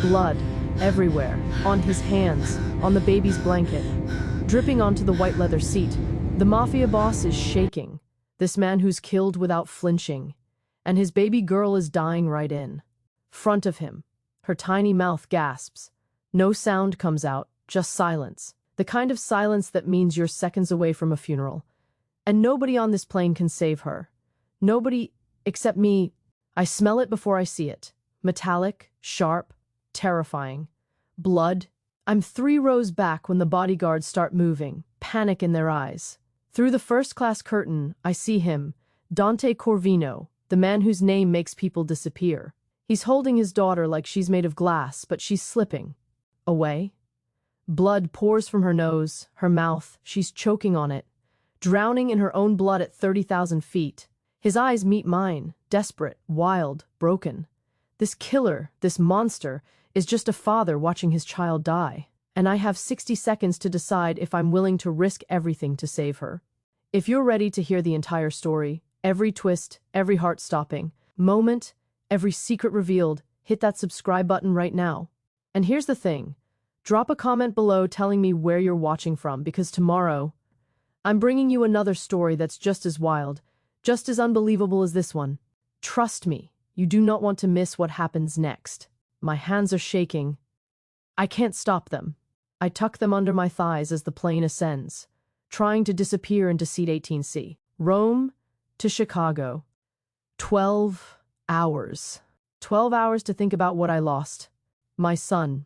Blood everywhere, on his hands, on the baby's blanket, dripping onto the white leather seat. The mafia boss is shaking, this man who's killed without flinching, and his baby girl is dying right in front of him. Her tiny mouth gasps. No sound comes out, just silence. The kind of silence that means you're seconds away from a funeral. And nobody on this plane can save her. Nobody except me. I smell it before I see it. Metallic, sharp, terrifying. Blood. I'm 3 rows back when the bodyguards start moving, panic in their eyes. Through the first-class curtain, I see him, Dante Corvino, the man whose name makes people disappear. He's holding his daughter like she's made of glass, but she's slipping away. Blood pours from her nose, her mouth, she's choking on it, drowning in her own blood at 30,000 feet. His eyes meet mine, desperate, wild, broken. This killer, this monster, is just a father watching his child die, and I have 60 seconds to decide if I'm willing to risk everything to save her. If you're ready to hear the entire story, every twist, every heart-stopping moment, every secret revealed, hit that subscribe button right now. And here's the thing. Drop a comment below telling me where you're watching from, because tomorrow, I'm bringing you another story that's just as wild, just as unbelievable as this one. Trust me, you do not want to miss what happens next. My hands are shaking. I can't stop them. I tuck them under my thighs as the plane ascends, trying to disappear into seat 18C. Rome to Chicago. 12 hours. 12 hours to think about what I lost. My son,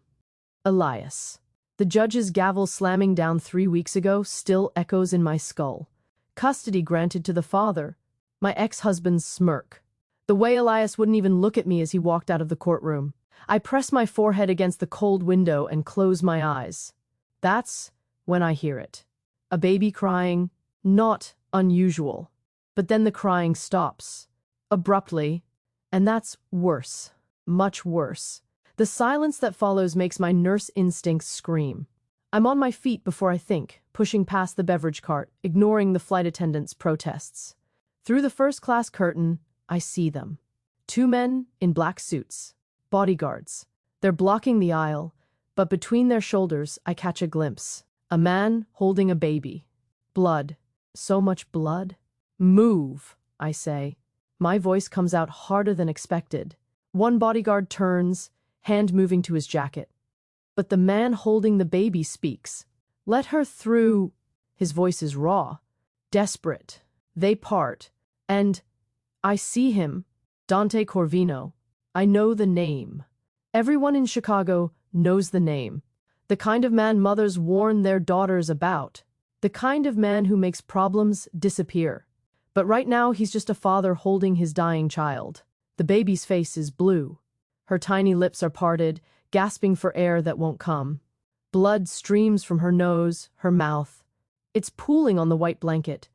Elias. The judge's gavel slamming down 3 weeks ago still echoes in my skull. Custody granted to the father. My ex-husband's smirk. The way Elias wouldn't even look at me as he walked out of the courtroom. I press my forehead against the cold window and close my eyes. That's when I hear it. A baby crying, not unusual. But then the crying stops. Abruptly. And that's worse. Much worse. The silence that follows makes my nurse instincts scream. I'm on my feet before I think, pushing past the beverage cart, ignoring the flight attendant's protests. Through the first-class curtain, I see them. 2 men in black suits. Bodyguards. They're blocking the aisle, but between their shoulders I catch a glimpse. A man holding a baby. Blood. So much blood. Move, I say. My voice comes out harder than expected. One bodyguard turns, hand moving to his jacket. But the man holding the baby speaks. Let her through. His voice is raw, desperate. They part, and I see him, Dante Corvino. I know the name. Everyone in Chicago knows the name. The kind of man mothers warn their daughters about. The kind of man who makes problems disappear. But right now he's just a father holding his dying child. The baby's face is blue. Her tiny lips are parted, gasping for air that won't come. Blood streams from her nose, her mouth. It's pooling on the white blanket,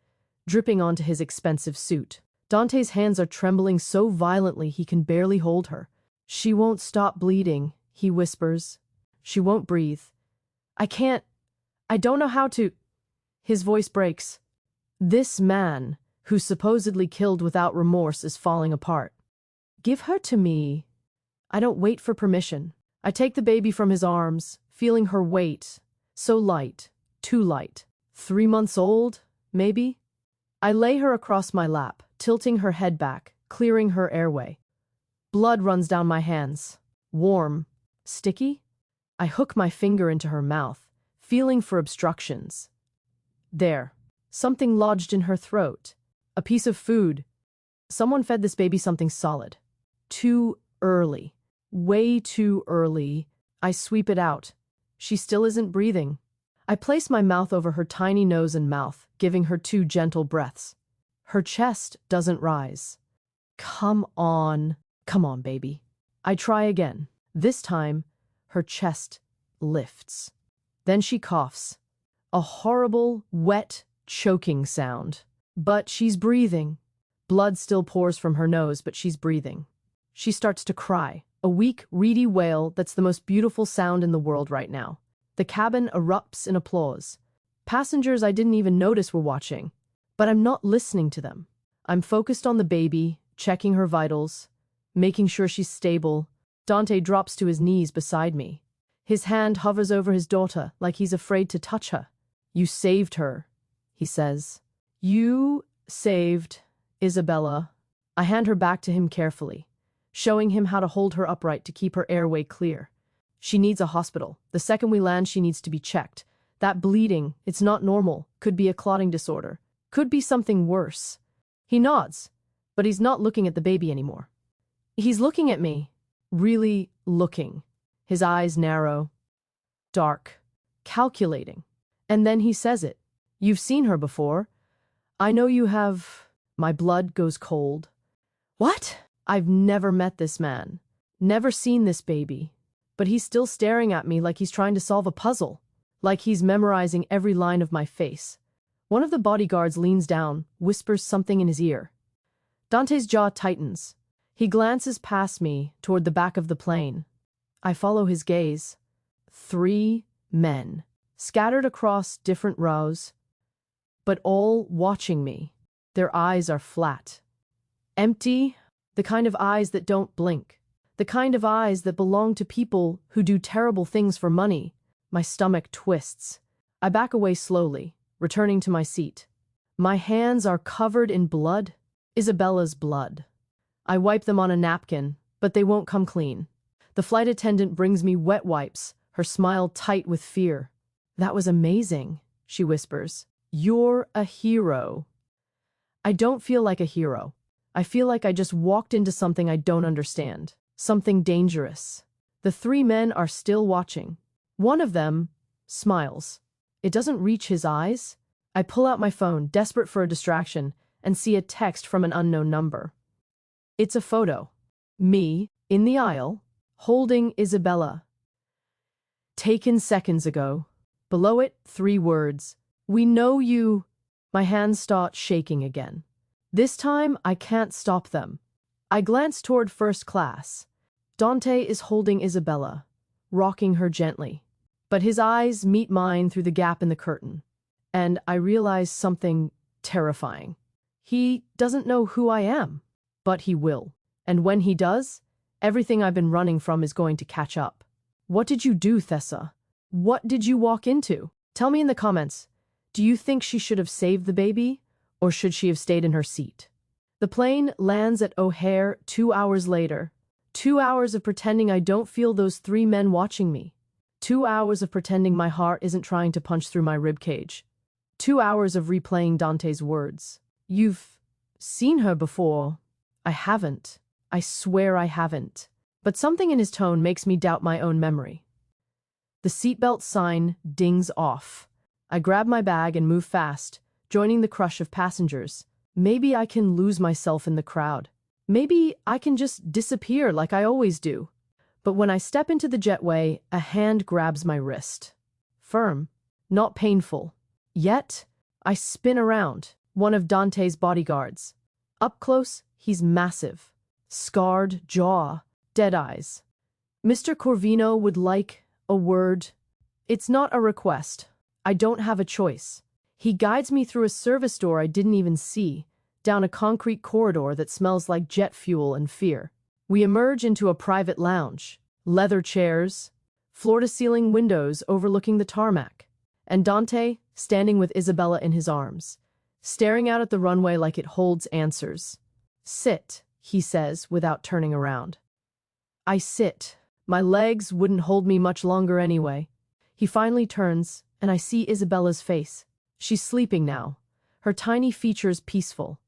dripping onto his expensive suit. Dante's hands are trembling so violently he can barely hold her. She won't stop bleeding, he whispers. She won't breathe. I don't know how to. His voice breaks. This man, who supposedly killed without remorse, is falling apart. Give her to me. I don't wait for permission. I take the baby from his arms, feeling her weight. So light, too light. 3 months old, maybe? I lay her across my lap, tilting her head back, clearing her airway. Blood runs down my hands. Warm. Sticky? I hook my finger into her mouth, feeling for obstructions. There. Something lodged in her throat. A piece of food. Someone fed this baby something solid. Too early. Way too early. I sweep it out. She still isn't breathing. I place my mouth over her tiny nose and mouth, giving her 2 gentle breaths. Her chest doesn't rise. Come on, baby. I try again. This time, her chest lifts. Then she coughs. A horrible, wet, choking sound. But she's breathing. Blood still pours from her nose, but she's breathing. She starts to cry. A weak, reedy wail that's the most beautiful sound in the world right now. The cabin erupts in applause. Passengers I didn't even notice were watching. But I'm not listening to them. I'm focused on the baby, checking her vitals, making sure she's stable, Dante drops to his knees beside me. His hand hovers over his daughter like he's afraid to touch her. You saved her, he says. You saved Isabella. I hand her back to him carefully, showing him how to hold her upright to keep her airway clear. She needs a hospital. The second we land, she needs to be checked. That bleeding, it's not normal. Could be a clotting disorder. Could be something worse. He nods, but he's not looking at the baby anymore. He's looking at me, really looking. His eyes narrow, dark, calculating. And then he says it. You've seen her before. I know you have. My blood goes cold. What? I've never met this man. Never seen this baby. But he's still staring at me like he's trying to solve a puzzle. Like he's memorizing every line of my face. One of the bodyguards leans down, whispers something in his ear. Dante's jaw tightens. He glances past me toward the back of the plane. I follow his gaze. 3 men, scattered across different rows, but all watching me. Their eyes are flat. Empty, the kind of eyes that don't blink. The kind of eyes that belong to people who do terrible things for money. My stomach twists. I back away slowly, returning to my seat. My hands are covered in blood. Isabella's blood. I wipe them on a napkin, but they won't come clean. The flight attendant brings me wet wipes, her smile tight with fear. That was amazing, she whispers. You're a hero. I don't feel like a hero. I feel like I just walked into something I don't understand. Something dangerous. The 3 men are still watching. One of them smiles. It doesn't reach his eyes. I pull out my phone, desperate for a distraction, and see a text from an unknown number. It's a photo. Me, in the aisle, holding Isabella. Taken seconds ago. Below it, 3 words. We know you. My hands start shaking again. This time, I can't stop them. I glance toward first class. Dante is holding Isabella, rocking her gently. But his eyes meet mine through the gap in the curtain. And I realize something terrifying. He doesn't know who I am, but he will. And when he does, everything I've been running from is going to catch up. What did you do, Thessa? What did you walk into? Tell me in the comments. Do you think she should have saved the baby, or should she have stayed in her seat? The plane lands at O'Hare 2 hours later. 2 hours of pretending I don't feel those 3 men watching me. 2 hours of pretending my heart isn't trying to punch through my ribcage. 2 hours of replaying Dante's words. You've seen her before. I haven't. I swear I haven't. But something in his tone makes me doubt my own memory. The seatbelt sign dings off. I grab my bag and move fast, joining the crush of passengers. Maybe I can lose myself in the crowd. Maybe I can just disappear like I always do. But when I step into the jetway, a hand grabs my wrist. Firm, not painful. Yet, I spin around, one of Dante's bodyguards. Up close, he's massive. Scarred jaw, dead eyes. Mr. Corvino would like a word. It's not a request. I don't have a choice. He guides me through a service door I didn't even see, down a concrete corridor that smells like jet fuel and fear. We emerge into a private lounge, leather chairs, floor-to-ceiling windows overlooking the tarmac, and Dante standing with Isabella in his arms, staring out at the runway like it holds answers. Sit, he says without turning around. I sit. My legs wouldn't hold me much longer anyway. He finally turns, and I see Isabella's face. She's sleeping now, her tiny features peaceful.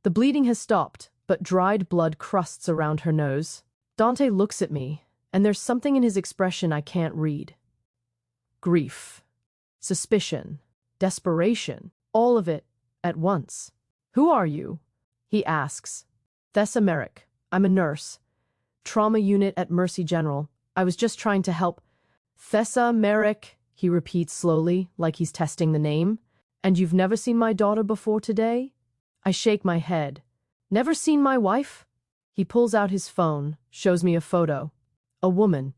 The bleeding has stopped, but dried blood crusts around her nose. Dante looks at me, and there's something in his expression I can't read. Grief, suspicion, desperation, all of it at once. Who are you? He asks. Thessa Merrick. I'm a nurse. Trauma unit at Mercy General. I was just trying to help. Thessa Merrick, he repeats slowly, like he's testing the name. And you've never seen my daughter before today? I shake my head. Never seen my wife? He pulls out his phone, shows me a photo. A woman.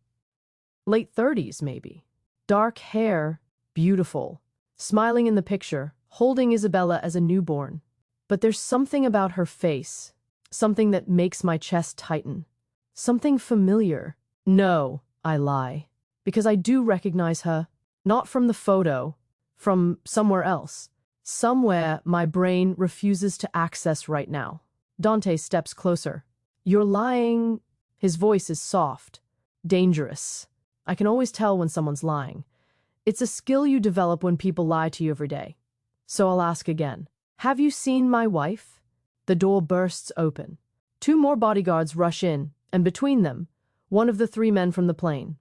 Late 30s, maybe. Dark hair, beautiful. Smiling in the picture, holding Isabella as a newborn. But there's something about her face, something that makes my chest tighten. Something familiar. No, I lie. Because I do recognize her. Not from the photo. From somewhere else. Somewhere my brain refuses to access right now. Dante steps closer. You're lying. His voice is soft. Dangerous. I can always tell when someone's lying. It's a skill you develop when people lie to you every day. So I'll ask again. Have you seen my wife? The door bursts open. 2 more bodyguards rush in, and between them, one of the 3 men from the plane.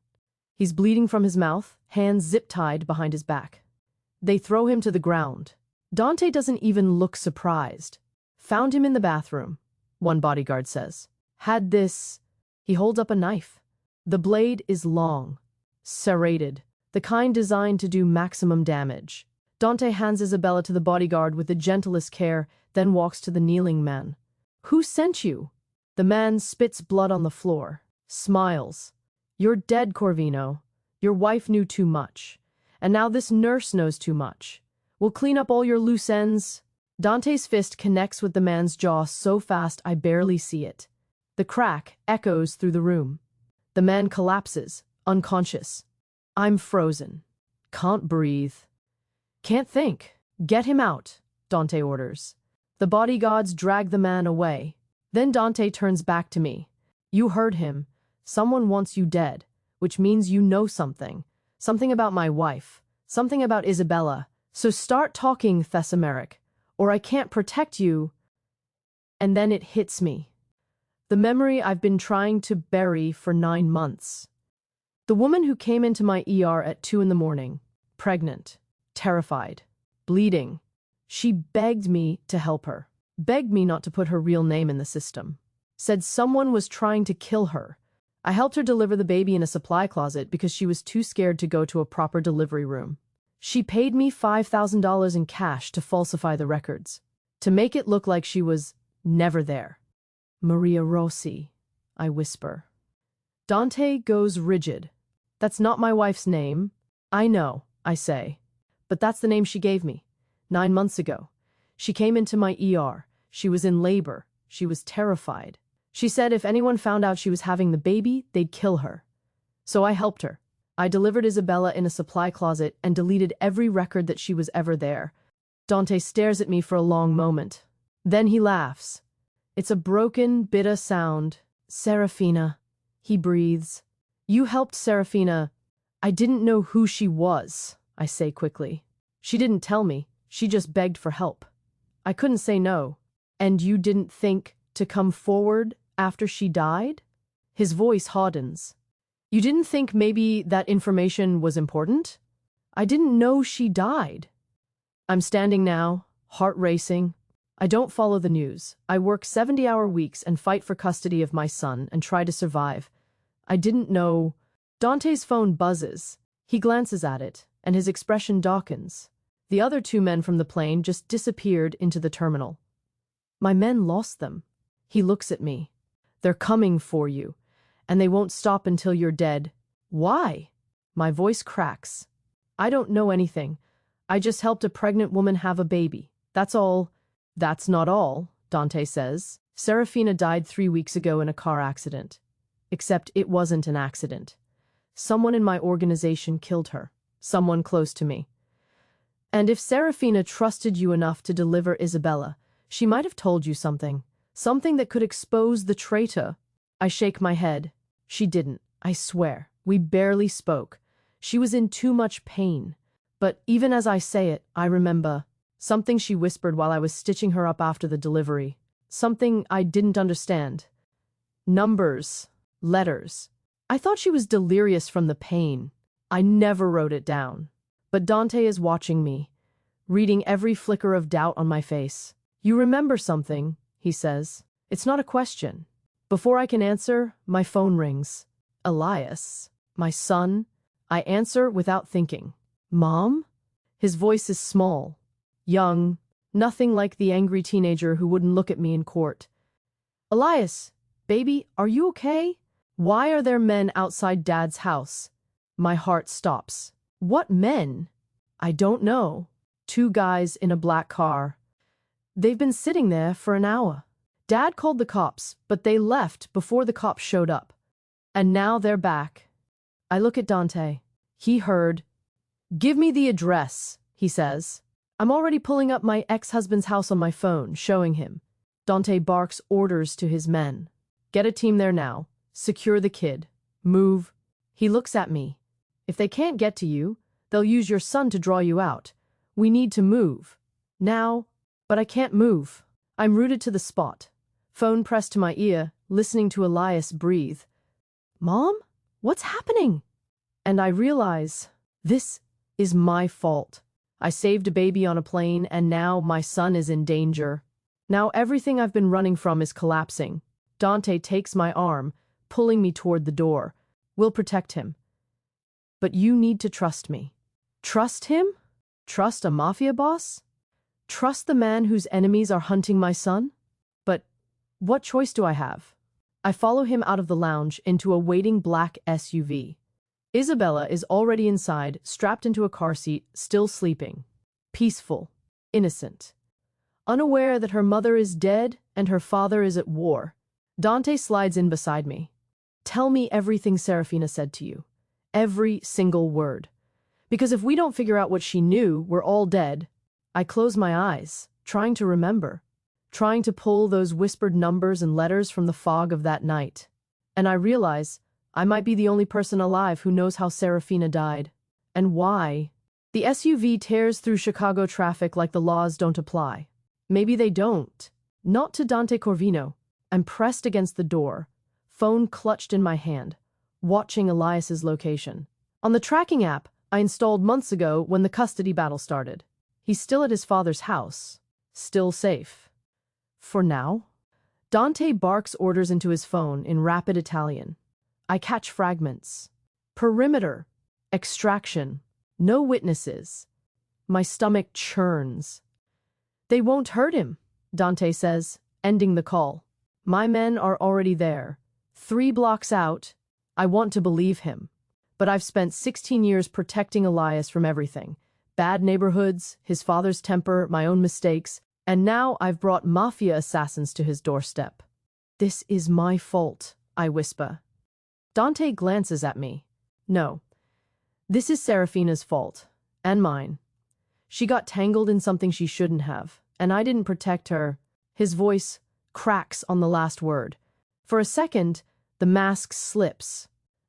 He's bleeding from his mouth, hands zip-tied behind his back. They throw him to the ground. Dante doesn't even look surprised. Found him in the bathroom, one bodyguard says. Had this. He holds up a knife. The blade is long, serrated, the kind designed to do maximum damage. Dante hands Isabella to the bodyguard with the gentlest care, then walks to the kneeling man. Who sent you? The man spits blood on the floor, smiles. You're dead, Corvino. Your wife knew too much. And now this nurse knows too much. We'll clean up all your loose ends. Dante's fist connects with the man's jaw so fast I barely see it. The crack echoes through the room. The man collapses, unconscious. I'm frozen. Can't breathe. Can't think. Get him out, Dante orders. The bodyguards drag the man away. Then Dante turns back to me. You heard him. Someone wants you dead, which means you know something. Something about my wife. Something about Isabella. So start talking, Thessameric, or I can't protect you. And then it hits me. The memory I've been trying to bury for 9 months. The woman who came into my ER at 2 a.m, pregnant, terrified, bleeding. She begged me to help her. Begged me not to put her real name in the system. Said someone was trying to kill her. I helped her deliver the baby in a supply closet because she was too scared to go to a proper delivery room. She paid me $5,000 in cash to falsify the records, to make it look like she was never there. Maria Rossi, I whisper. Dante goes rigid. That's not my wife's name. I know, I say. But that's the name she gave me. 9 months ago. She came into my ER. She was in labor. She was terrified. She said if anyone found out she was having the baby, they'd kill her. So I helped her. I delivered Isabella in a supply closet and deleted every record that she was ever there. Dante stares at me for a long moment. Then he laughs. It's a broken, bitter sound. Serafina. He breathes. You helped Serafina. I didn't know who she was, I say quickly. She didn't tell me. She just begged for help. I couldn't say no. And you didn't think to come forward after she died? His voice hardens. You didn't think maybe that information was important? I didn't know she died. I'm standing now, heart racing. I don't follow the news. I work 70-hour weeks and fight for custody of my son and try to survive. I didn't know. Dante's phone buzzes. He glances at it, and his expression darkens. The other 2 men from the plane just disappeared into the terminal. My men lost them. He looks at me. They're coming for you. And they won't stop until you're dead. Why? My voice cracks. I don't know anything. I just helped a pregnant woman have a baby. That's all. That's not all, Dante says. Serafina died 3 weeks ago in a car accident. Except it wasn't an accident. Someone in my organization killed her. Someone close to me. And if Serafina trusted you enough to deliver Isabella, she might have told you something. Something that could expose the traitor. I shake my head. She didn't, I swear. We barely spoke. She was in too much pain. But even as I say it, I remember something she whispered while I was stitching her up after the delivery. Something I didn't understand. Numbers. Letters. I thought she was delirious from the pain. I never wrote it down. But Dante is watching me, reading every flicker of doubt on my face. You remember something, he says. It's not a question. Before I can answer, my phone rings. Elias, my son. I answer without thinking. Mom? His voice is small, young, nothing like the angry teenager who wouldn't look at me in court. Elias, baby, are you okay? Why are there men outside Dad's house? My heart stops. What men? I don't know. 2 guys in a black car. They've been sitting there for an hour. Dad called the cops, but they left before the cops showed up. And now they're back. I look at Dante. He heard. Give me the address, he says. I'm already pulling up my ex-husband's house on my phone, showing him. Dante barks orders to his men. Get a team there now. Secure the kid. Move. He looks at me. If they can't get to you, they'll use your son to draw you out. We need to move. Now, but I can't move. I'm rooted to the spot. Phone pressed to my ear, listening to Elias breathe. Mom? What's happening? And I realize, this is my fault. I saved a baby on a plane, and now my son is in danger. Now everything I've been running from is collapsing. Dante takes my arm, pulling me toward the door. We'll protect him. But you need to trust me. Trust him? Trust a mafia boss? Trust the man whose enemies are hunting my son? But what choice do I have? I follow him out of the lounge into a waiting black SUV. Isabella is already inside, strapped into a car seat, still sleeping. Peaceful. Innocent. Unaware that her mother is dead and her father is at war. Dante slides in beside me. Tell me everything Serafina said to you. Every single word. Because if we don't figure out what she knew, we're all dead. I close my eyes, trying to remember. Trying to pull those whispered numbers and letters from the fog of that night. And I realize I might be the only person alive who knows how Serafina died. And why. The SUV tears through Chicago traffic like the laws don't apply. Maybe they don't. Not to Dante Corvino. I'm pressed against the door, phone clutched in my hand, watching Elias's location. On the tracking app I installed months ago when the custody battle started. He's still at his father's house. Still safe. For now. Dante barks orders into his phone in rapid Italian. I catch fragments. Perimeter. Extraction. No witnesses. My stomach churns. They won't hurt him, Dante says, ending the call. My men are already there. 3 blocks out. I want to believe him. But I've spent 16 years protecting Elias from everything. Bad neighborhoods, his father's temper, my own mistakes, and now I've brought mafia assassins to his doorstep. This is my fault, I whisper. Dante glances at me. No. This is Serafina's fault. And mine. She got tangled in something she shouldn't have, and I didn't protect her. His voice cracks on the last word. For a second, the mask slips.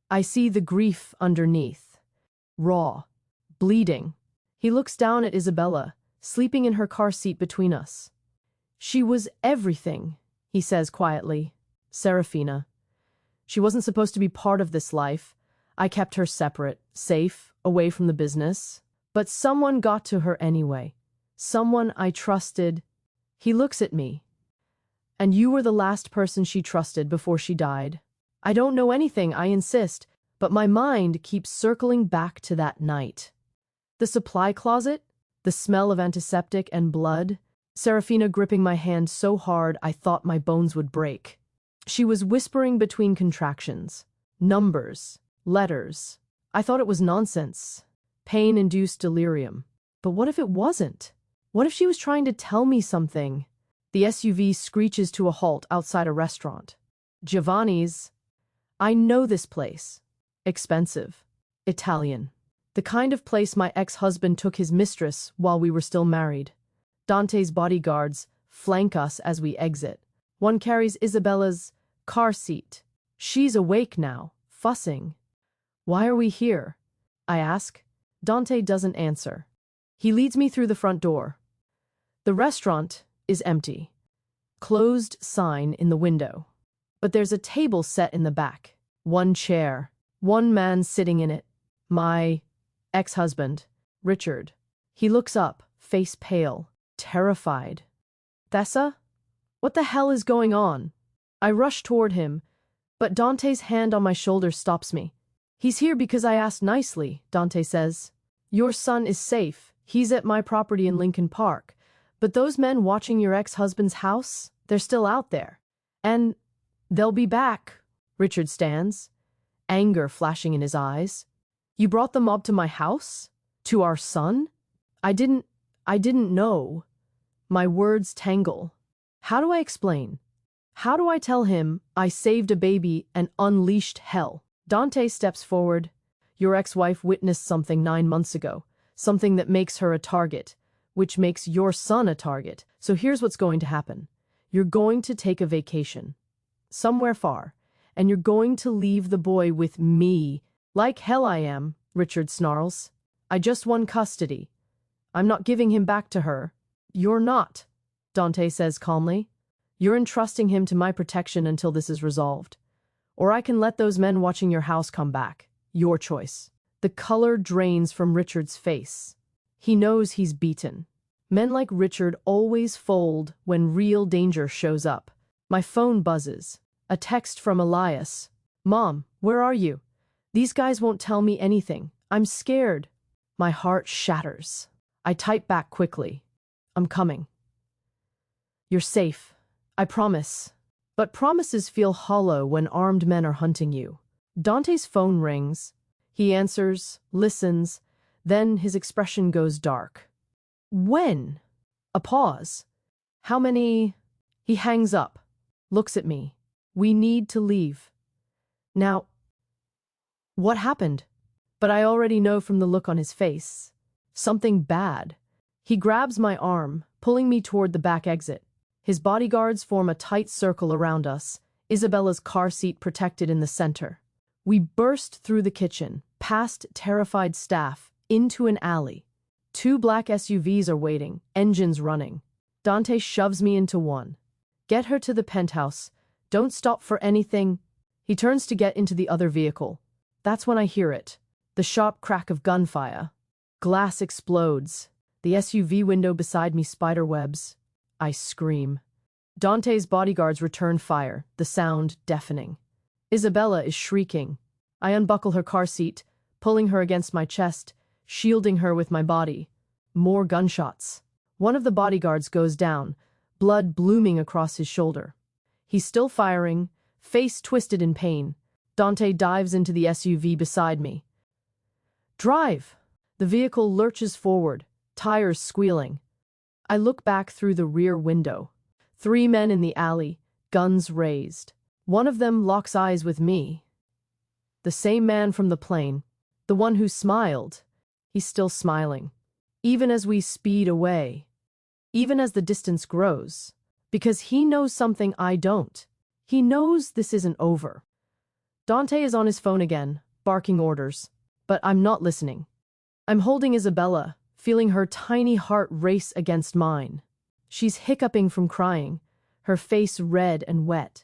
I see the grief underneath. Raw. Bleeding. He looks down at Isabella, sleeping in her car seat between us. She was everything, he says quietly. Serafina. She wasn't supposed to be part of this life. I kept her separate, safe, away from the business. But someone got to her anyway. Someone I trusted. He looks at me. And you were the last person she trusted before she died. I don't know anything, I insist, but my mind keeps circling back to that night. The supply closet, the smell of antiseptic and blood, Serafina gripping my hand so hard I thought my bones would break. She was whispering between contractions. Numbers. Letters. I thought it was nonsense. Pain-induced delirium. But what if it wasn't? What if she was trying to tell me something? The SUV screeches to a halt outside a restaurant. Giovanni's. I know this place. Expensive. Italian. The kind of place my ex-husband took his mistress while we were still married. Dante's bodyguards flank us as we exit. One carries Isabella's car seat. She's awake now, fussing. Why are we here? I ask. Dante doesn't answer. He leads me through the front door. The restaurant is empty. Closed sign in the window. But there's a table set in the back. One chair. One man sitting in it. My ex-husband, Richard. He looks up, face pale, terrified. Thessa? What the hell is going on? I rush toward him, but Dante's hand on my shoulder stops me. He's here because I asked nicely, Dante says. Your son is safe. He's at my property in Lincoln Park. But those men watching your ex-husband's house, they're still out there. And they'll be back. Richard stands, anger flashing in his eyes. You brought the mob to my house? To our son? I didn't know. My words tangle. How do I explain? How do I tell him I saved a baby and unleashed hell? Dante steps forward. Your ex-wife witnessed something 9 months ago, something that makes her a target, which makes your son a target. So here's what's going to happen. You're going to take a vacation, somewhere far, and you're going to leave the boy with me. Like hell I am, Richard snarls. I just won custody. I'm not giving him back to her. You're not, Dante says calmly. You're entrusting him to my protection until this is resolved. Or I can let those men watching your house come back. Your choice. The color drains from Richard's face. He knows he's beaten. Men like Richard always fold when real danger shows up. My phone buzzes. A text from Elias. Mom, where are you? These guys won't tell me anything. I'm scared. My heart shatters. I type back quickly. I'm coming. You're safe. I promise. But promises feel hollow when armed men are hunting you. Dante's phone rings. He answers, listens, then his expression goes dark. When? A pause. How many? He hangs up, looks at me. We need to leave. Now, what happened? But I already know from the look on his face. Something bad. He grabs my arm, pulling me toward the back exit. His bodyguards form a tight circle around us, Isabella's car seat protected in the center. We burst through the kitchen, past terrified staff, into an alley. 2 black SUVs are waiting, engines running. Dante shoves me into one. Get her to the penthouse. Don't stop for anything. He turns to get into the other vehicle. That's when I hear it. The sharp crack of gunfire. Glass explodes. The SUV window beside me spiderwebs. I scream. Dante's bodyguards return fire, the sound deafening. Isabella is shrieking. I unbuckle her car seat, pulling her against my chest, shielding her with my body. More gunshots. One of the bodyguards goes down, blood blooming across his shoulder. He's still firing, face twisted in pain. Dante dives into the SUV beside me. Drive! The vehicle lurches forward, tires squealing. I look back through the rear window. 3 men in the alley, guns raised. One of them locks eyes with me. The same man from the plane, the one who smiled. He's still smiling. Even as we speed away. Even as the distance grows. Because he knows something I don't. He knows this isn't over. Dante is on his phone again, barking orders. But I'm not listening. I'm holding Isabella, feeling her tiny heart race against mine. She's hiccuping from crying, her face red and wet.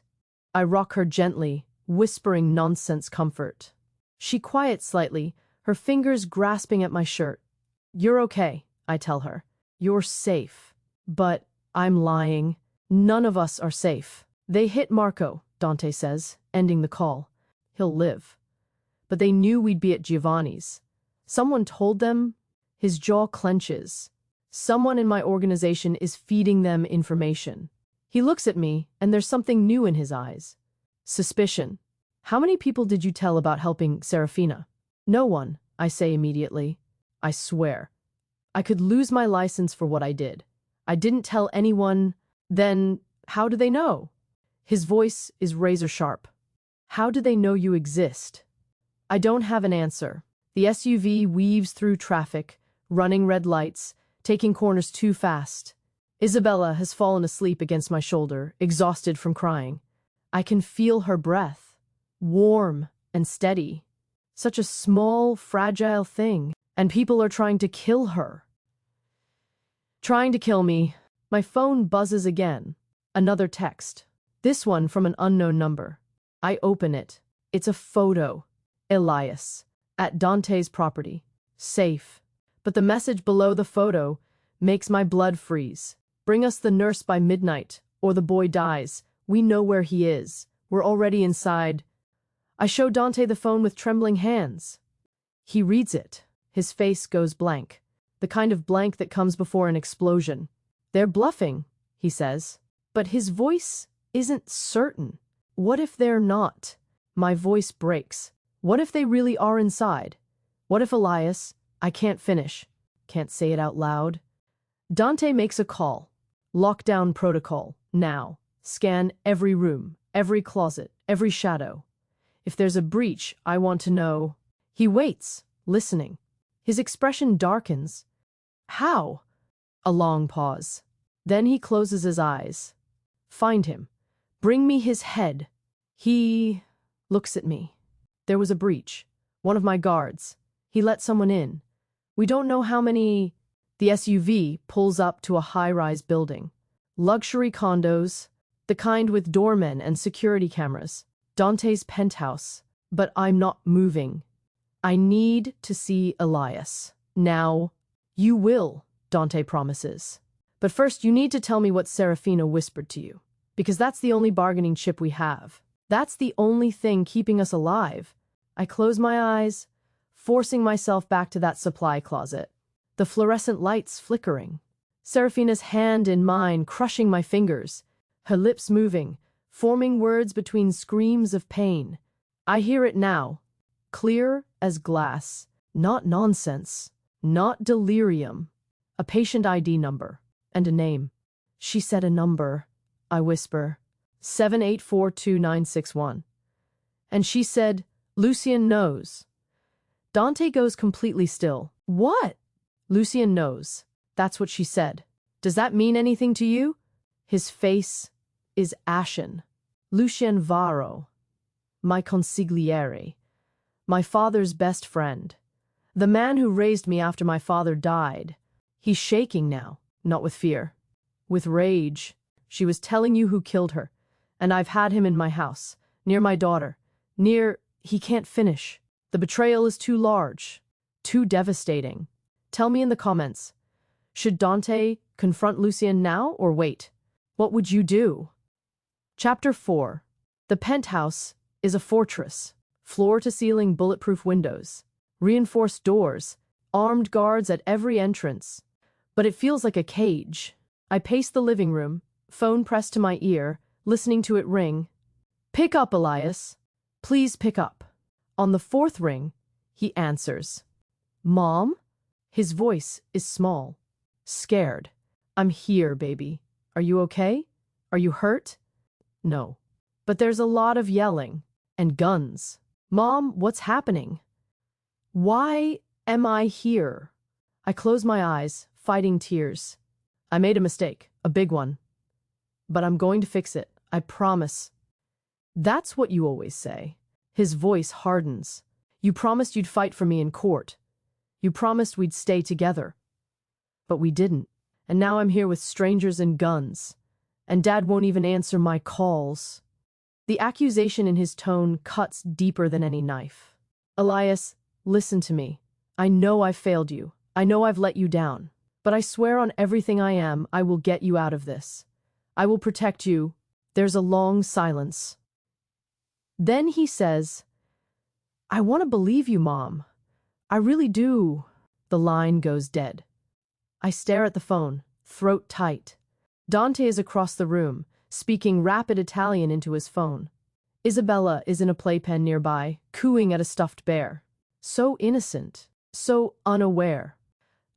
I rock her gently, whispering nonsense comfort. She quiets slightly, her fingers grasping at my shirt. You're okay, I tell her. You're safe. But I'm lying. None of us are safe. They hit Marco, Dante says, ending the call. He'll live. But they knew we'd be at Giovanni's. Someone told them. His jaw clenches. Someone in my organization is feeding them information. He looks at me, and there's something new in his eyes. Suspicion. How many people did you tell about helping Serafina? No one, I say immediately. I swear. I could lose my license for what I did. I didn't tell anyone. Then, how do they know? His voice is razor sharp. How do they know you exist? I don't have an answer. The SUV weaves through traffic, running red lights, taking corners too fast. Isabella has fallen asleep against my shoulder, exhausted from crying. I can feel her breath, warm and steady. Such a small, fragile thing, and people are trying to kill her. Trying to kill me. My phone buzzes again. Another text. This one from an unknown number. I open it. It's a photo. Elias. At Dante's property. Safe. But the message below the photo makes my blood freeze. Bring us the nurse by midnight, or the boy dies. We know where he is. We're already inside. I show Dante the phone with trembling hands. He reads it. His face goes blank. The kind of blank that comes before an explosion. They're bluffing, he says. But his voice isn't certain. What if they're not? My voice breaks. What if they really are inside? What if Elias? I can't finish. Can't say it out loud. Dante makes a call. Lockdown protocol. Now. Scan every room, every closet, every shadow. If there's a breach, I want to know. He waits, listening. His expression darkens. How? A long pause. Then he closes his eyes. Find him. Bring me his head. He looks at me. There was a breach. One of my guards. He let someone in. We don't know how many. The SUV pulls up to a high-rise building. Luxury condos, the kind with doormen and security cameras. Dante's penthouse. But I'm not moving. I need to see Elias. Now. You will, Dante promises. But first you need to tell me what Serafina whispered to you. Because that's the only bargaining chip we have. That's the only thing keeping us alive. I close my eyes, forcing myself back to that supply closet. The fluorescent lights flickering. Serafina's hand in mine, crushing my fingers. Her lips moving, forming words between screams of pain. I hear it now, clear as glass. Not nonsense, not delirium. A patient ID number, and a name. She said a number, I whisper. 7842961. And she said, Lucien knows. Dante goes completely still. What? Lucien knows. That's what she said. Does that mean anything to you? His face is ashen. Lucien Varro, my consigliere, my father's best friend, the man who raised me after my father died. He's shaking now, not with fear, with rage. She was telling you who killed her, and I've had him in my house, near my daughter, near. He can't finish. The betrayal is too large, too devastating. Tell me in the comments, should Dante confront Lucien now or wait? What would you do? Chapter 4. The penthouse is a fortress. Floor-to-ceiling bulletproof windows, reinforced doors, armed guards at every entrance. But it feels like a cage. I pace the living room, phone pressed to my ear, listening to it ring. Pick up, Elias. Please pick up. On the fourth ring, he answers. Mom? His voice is small, scared. I'm here, baby. Are you okay? Are you hurt? No. But there's a lot of yelling and guns. Mom, what's happening? Why am I here? I close my eyes, fighting tears. I made a mistake, a big one. But I'm going to fix it, I promise. That's what you always say. His voice hardens. You promised you'd fight for me in court. You promised we'd stay together. But we didn't. And now I'm here with strangers and guns. And Dad won't even answer my calls. The accusation in his tone cuts deeper than any knife. Elias, listen to me. I know I've failed you. I know I've let you down. But I swear on everything I am, I will get you out of this. I will protect you. There's a long silence. Then he says, I want to believe you, Mom. I really do. The line goes dead. I stare at the phone, throat tight. Dante is across the room, speaking rapid Italian into his phone. Isabella is in a playpen nearby, cooing at a stuffed bear. So innocent, so unaware.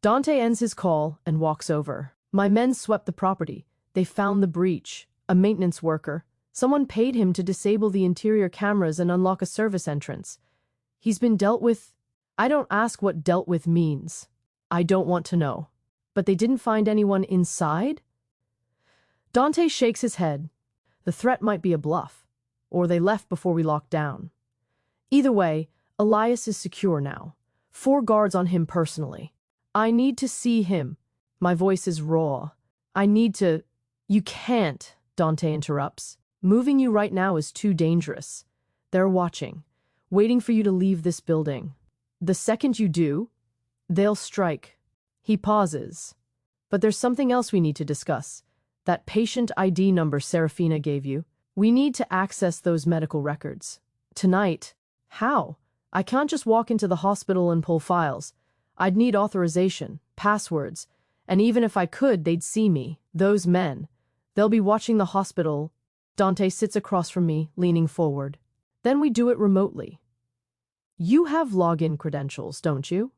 Dante ends his call and walks over. My men swept the property. They found the breach. A maintenance worker. Someone paid him to disable the interior cameras and unlock a service entrance. He's been dealt with. I don't ask what dealt with means. I don't want to know. But they didn't find anyone inside? Dante shakes his head. The threat might be a bluff, or they left before we locked down. Either way, Elias is secure now. 4 guards on him personally. I need to see him. My voice is raw. I need to. You can't, Dante interrupts. Moving you right now is too dangerous. They're watching, waiting for you to leave this building. The second you do, they'll strike. He pauses. But there's something else we need to discuss. That patient ID number Serafina gave you. We need to access those medical records. Tonight. How? I can't just walk into the hospital and pull files. I'd need authorization, passwords, and even if I could, they'd see me. Those men. They'll be watching the hospital. Dante sits across from me, leaning forward. Then we do it remotely. You have login credentials, don't you?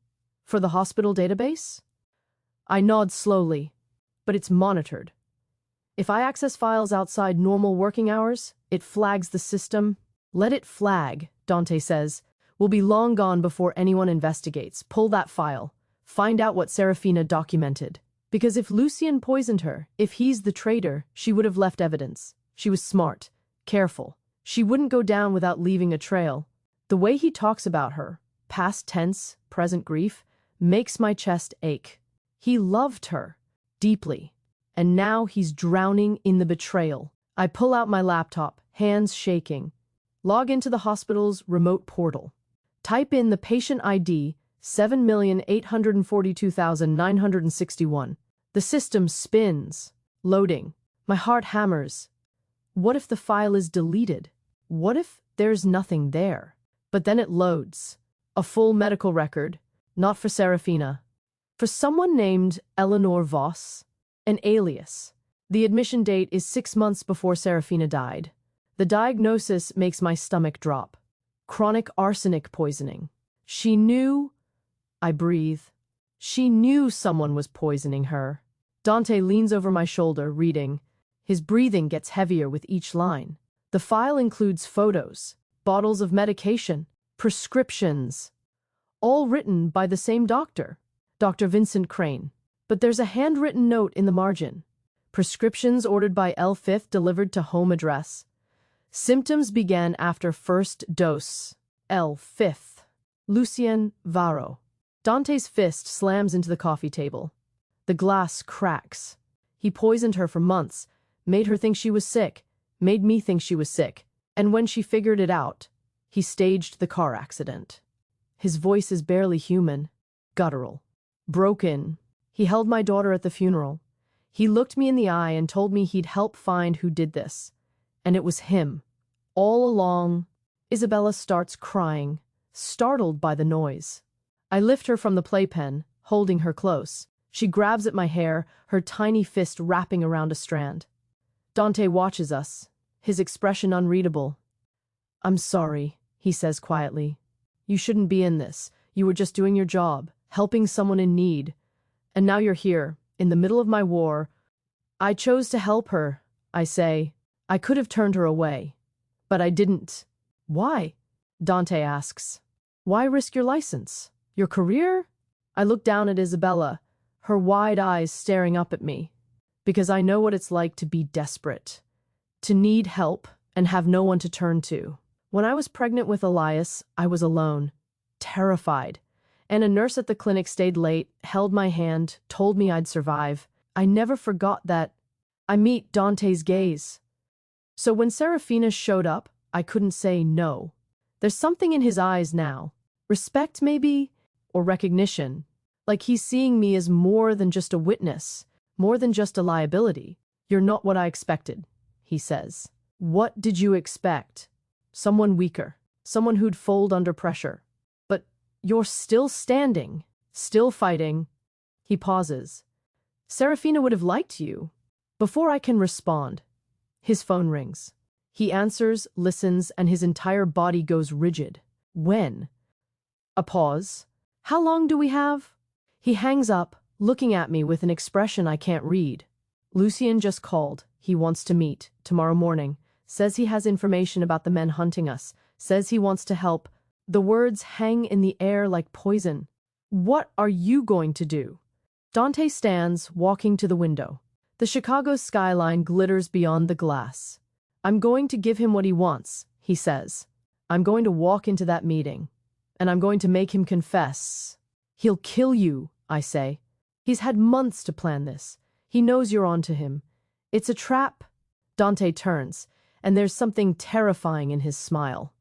For the hospital database? I nod slowly, but it's monitored. If I access files outside normal working hours, it flags the system. Let it flag, Dante says. We'll be long gone before anyone investigates. Pull that file. Find out what Serafina documented. Because if Lucien poisoned her, if he's the traitor, she would have left evidence. She was smart, careful. She wouldn't go down without leaving a trail. The way he talks about her, past tense, present grief, makes my chest ache. He loved her, deeply. And now he's drowning in the betrayal. I pull out my laptop, hands shaking. Log into the hospital's remote portal. Type in the patient ID 7,842,961. The system spins. Loading. My heart hammers. What if the file is deleted? What if there's nothing there? But then it loads. A full medical record. Not for Serafina. For someone named Eleanor Voss. An alias. The admission date is 6 months before Serafina died. The diagnosis makes my stomach drop. Chronic arsenic poisoning. She knew. I breathe. She knew someone was poisoning her. Dante leans over my shoulder, reading. His breathing gets heavier with each line. The file includes photos, bottles of medication, prescriptions. All written by the same doctor, Dr. Vincent Crane. But there's a handwritten note in the margin. Prescriptions ordered by L5th delivered to home address. Symptoms began after first dose. L5th. Lucien Varro. Dante's fist slams into the coffee table. The glass cracks. He poisoned her for months, made her think she was sick, made me think she was sick, and when she figured it out, he staged the car accident. His voice is barely human, guttural, broken. He held my daughter at the funeral. He looked me in the eye and told me he'd help find who did this. And it was him. All along. Isabella starts crying, startled by the noise. I lift her from the playpen, holding her close. She grabs at my hair, her tiny fist wrapping around a strand. Dante watches us, his expression unreadable. "I'm sorry," he says quietly. "You shouldn't be in this. You were just doing your job, helping someone in need. And now you're here, in the middle of my war. I chose to help her," I say. I could have turned her away. But I didn't. "Why?" Dante asks. "Why risk your license? Your career?" I look down at Isabella, her wide eyes staring up at me. Because I know what it's like to be desperate. To need help and have no one to turn to. When I was pregnant with Elias, I was alone. Terrified. And a nurse at the clinic stayed late, held my hand, told me I'd survive. I never forgot that. I meet Dante's gaze. So when Serafina showed up, I couldn't say no. There's something in his eyes now. Respect, maybe? Or recognition. Like he's seeing me as more than just a witness, more than just a liability. "You're not what I expected," he says. "What did you expect?" "Someone weaker, someone who'd fold under pressure. But you're still standing, still fighting." He pauses. "Serafina would have liked you." Before I can respond, his phone rings. He answers, listens, and his entire body goes rigid. "When?" A pause. "How long do we have?" He hangs up, looking at me with an expression I can't read. "Lucien just called. He wants to meet, tomorrow morning. Says he has information about the men hunting us. Says he wants to help." The words hang in the air like poison. "What are you going to do?" Dante stands, walking to the window. The Chicago skyline glitters beyond the glass. "I'm going to give him what he wants," he says. "I'm going to walk into that meeting. And I'm going to make him confess." "He'll kill you," I say. "He's had months to plan this. He knows you're on to him. It's a trap." Dante turns, and there's something terrifying in his smile.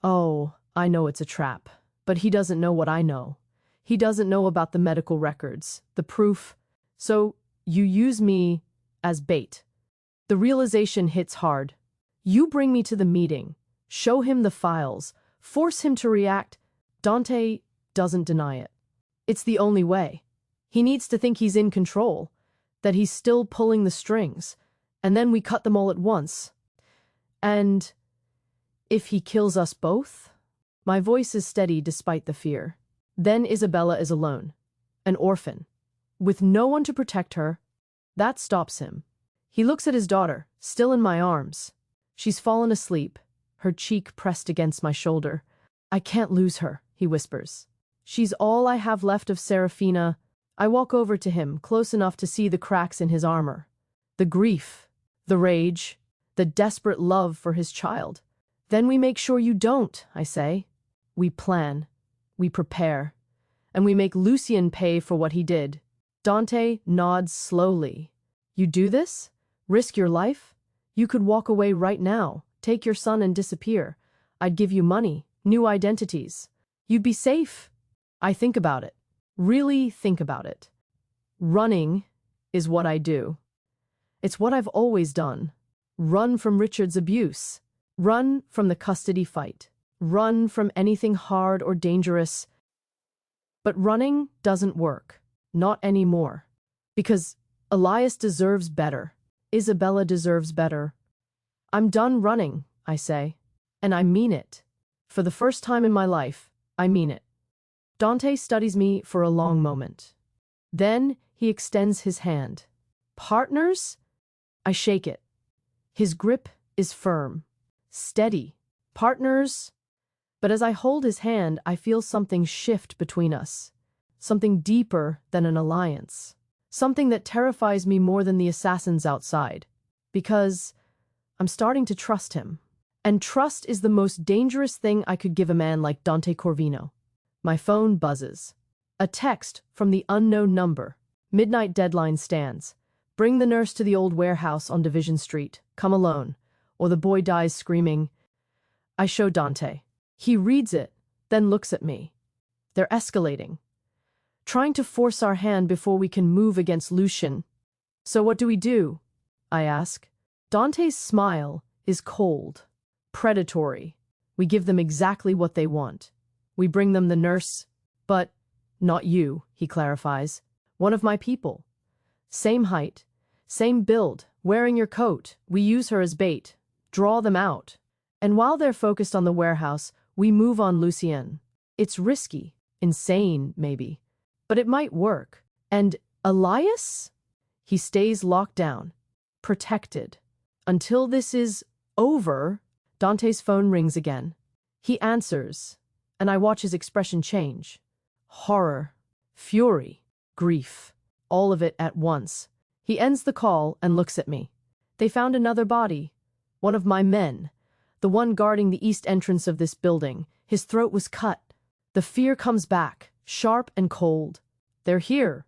"Oh, I know it's a trap. But he doesn't know what I know. He doesn't know about the medical records, the proof. So you use me as bait." The realization hits hard. You bring me to the meeting, show him the files, force him to react. Dante doesn't deny it. It's the only way. He needs to think he's in control, that he's still pulling the strings, and then we cut them all at once. And if he kills us both? My voice is steady despite the fear. Then Isabella is alone, an orphan, with no one to protect her. That stops him. He looks at his daughter, still in my arms. She's fallen asleep, her cheek pressed against my shoulder. I can't lose her, he whispers. She's all I have left of Serafina. I walk over to him, close enough to see the cracks in his armor. The grief, the rage, the desperate love for his child. Then we make sure you don't, I say. We plan, we prepare, and we make Lucien pay for what he did. Dante nods slowly. You do this? Risk your life? You could walk away right now, take your son and disappear. I'd give you money, new identities. You'd be safe. I think about it. Really think about it. Running is what I do. It's what I've always done. Run from Richard's abuse. Run from the custody fight. Run from anything hard or dangerous. But running doesn't work. Not anymore. Because Elias deserves better. Isabella deserves better. I'm done running, I say. And I mean it. For the first time in my life, I mean it. Dante studies me for a long moment. Then he extends his hand. Partners? I shake it. His grip is firm, steady. Partners? But as I hold his hand, I feel something shift between us. Something deeper than an alliance. Something that terrifies me more than the assassins outside. Because I'm starting to trust him. And trust is the most dangerous thing I could give a man like Dante Corvino. My phone buzzes. A text from the unknown number. Midnight deadline stands. Bring the nurse to the old warehouse on Division Street. Come alone, or the boy dies screaming. I show Dante. He reads it, then looks at me. They're escalating. Trying to force our hand before we can move against Lucien. So what do we do? I ask. Dante's smile is cold, predatory. We give them exactly what they want. We bring them the nurse, but not you, he clarifies. One of my people. Same height, same build, wearing your coat. We use her as bait, draw them out. And while they're focused on the warehouse, we move on Lucien. It's risky, insane, maybe. But it might work. And Elias? He stays locked down, protected. Until this is over, Dante's phone rings again. He answers, and I watch his expression change. Horror, fury, grief, all of it at once. He ends the call and looks at me. They found another body, one of my men, the one guarding the east entrance of this building. His throat was cut. The fear comes back, sharp and cold. They're here.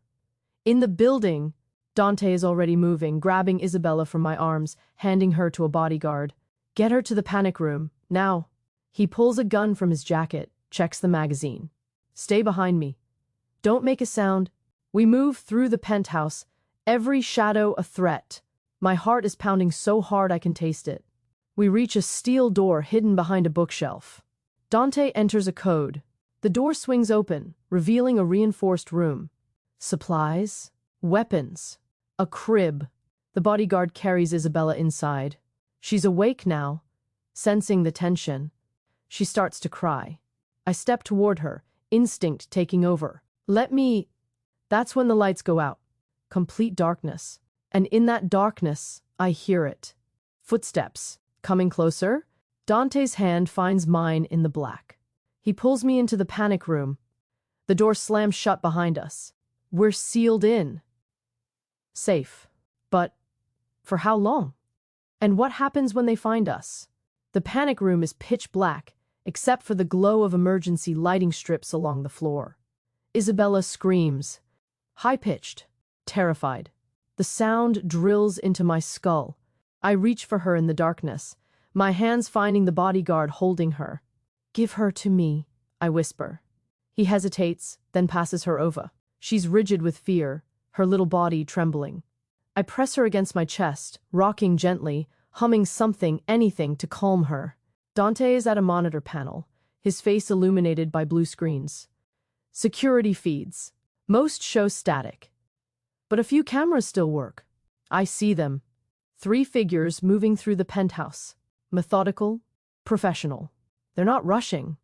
In the building. Dante is already moving, grabbing Isabella from my arms, handing her to a bodyguard. Get her to the panic room, now. He pulls a gun from his jacket, checks the magazine. Stay behind me. Don't make a sound. We move through the penthouse, every shadow a threat. My heart is pounding so hard I can taste it. We reach a steel door hidden behind a bookshelf. Dante enters a code. The door swings open, revealing a reinforced room. Supplies, weapons, a crib. The bodyguard carries Isabella inside. She's awake now, sensing the tension. She starts to cry. I step toward her, instinct taking over. Let me... That's when the lights go out. Complete darkness. And in that darkness, I hear it. Footsteps. Coming closer. Dante's hand finds mine in the black. He pulls me into the panic room. The door slams shut behind us. We're sealed in. Safe. But for how long? And what happens when they find us? The panic room is pitch black, except for the glow of emergency lighting strips along the floor. Isabella screams. High-pitched, terrified. The sound drills into my skull. I reach for her in the darkness, my hands finding the bodyguard holding her. Give her to me, I whisper. He hesitates, then passes her over. She's rigid with fear, her little body trembling. I press her against my chest, rocking gently, humming something, anything to calm her. Dante is at a monitor panel, his face illuminated by blue screens. Security feeds. Most show static. But a few cameras still work. I see them. 3 figures moving through the penthouse. Methodical, professional. They're not rushing.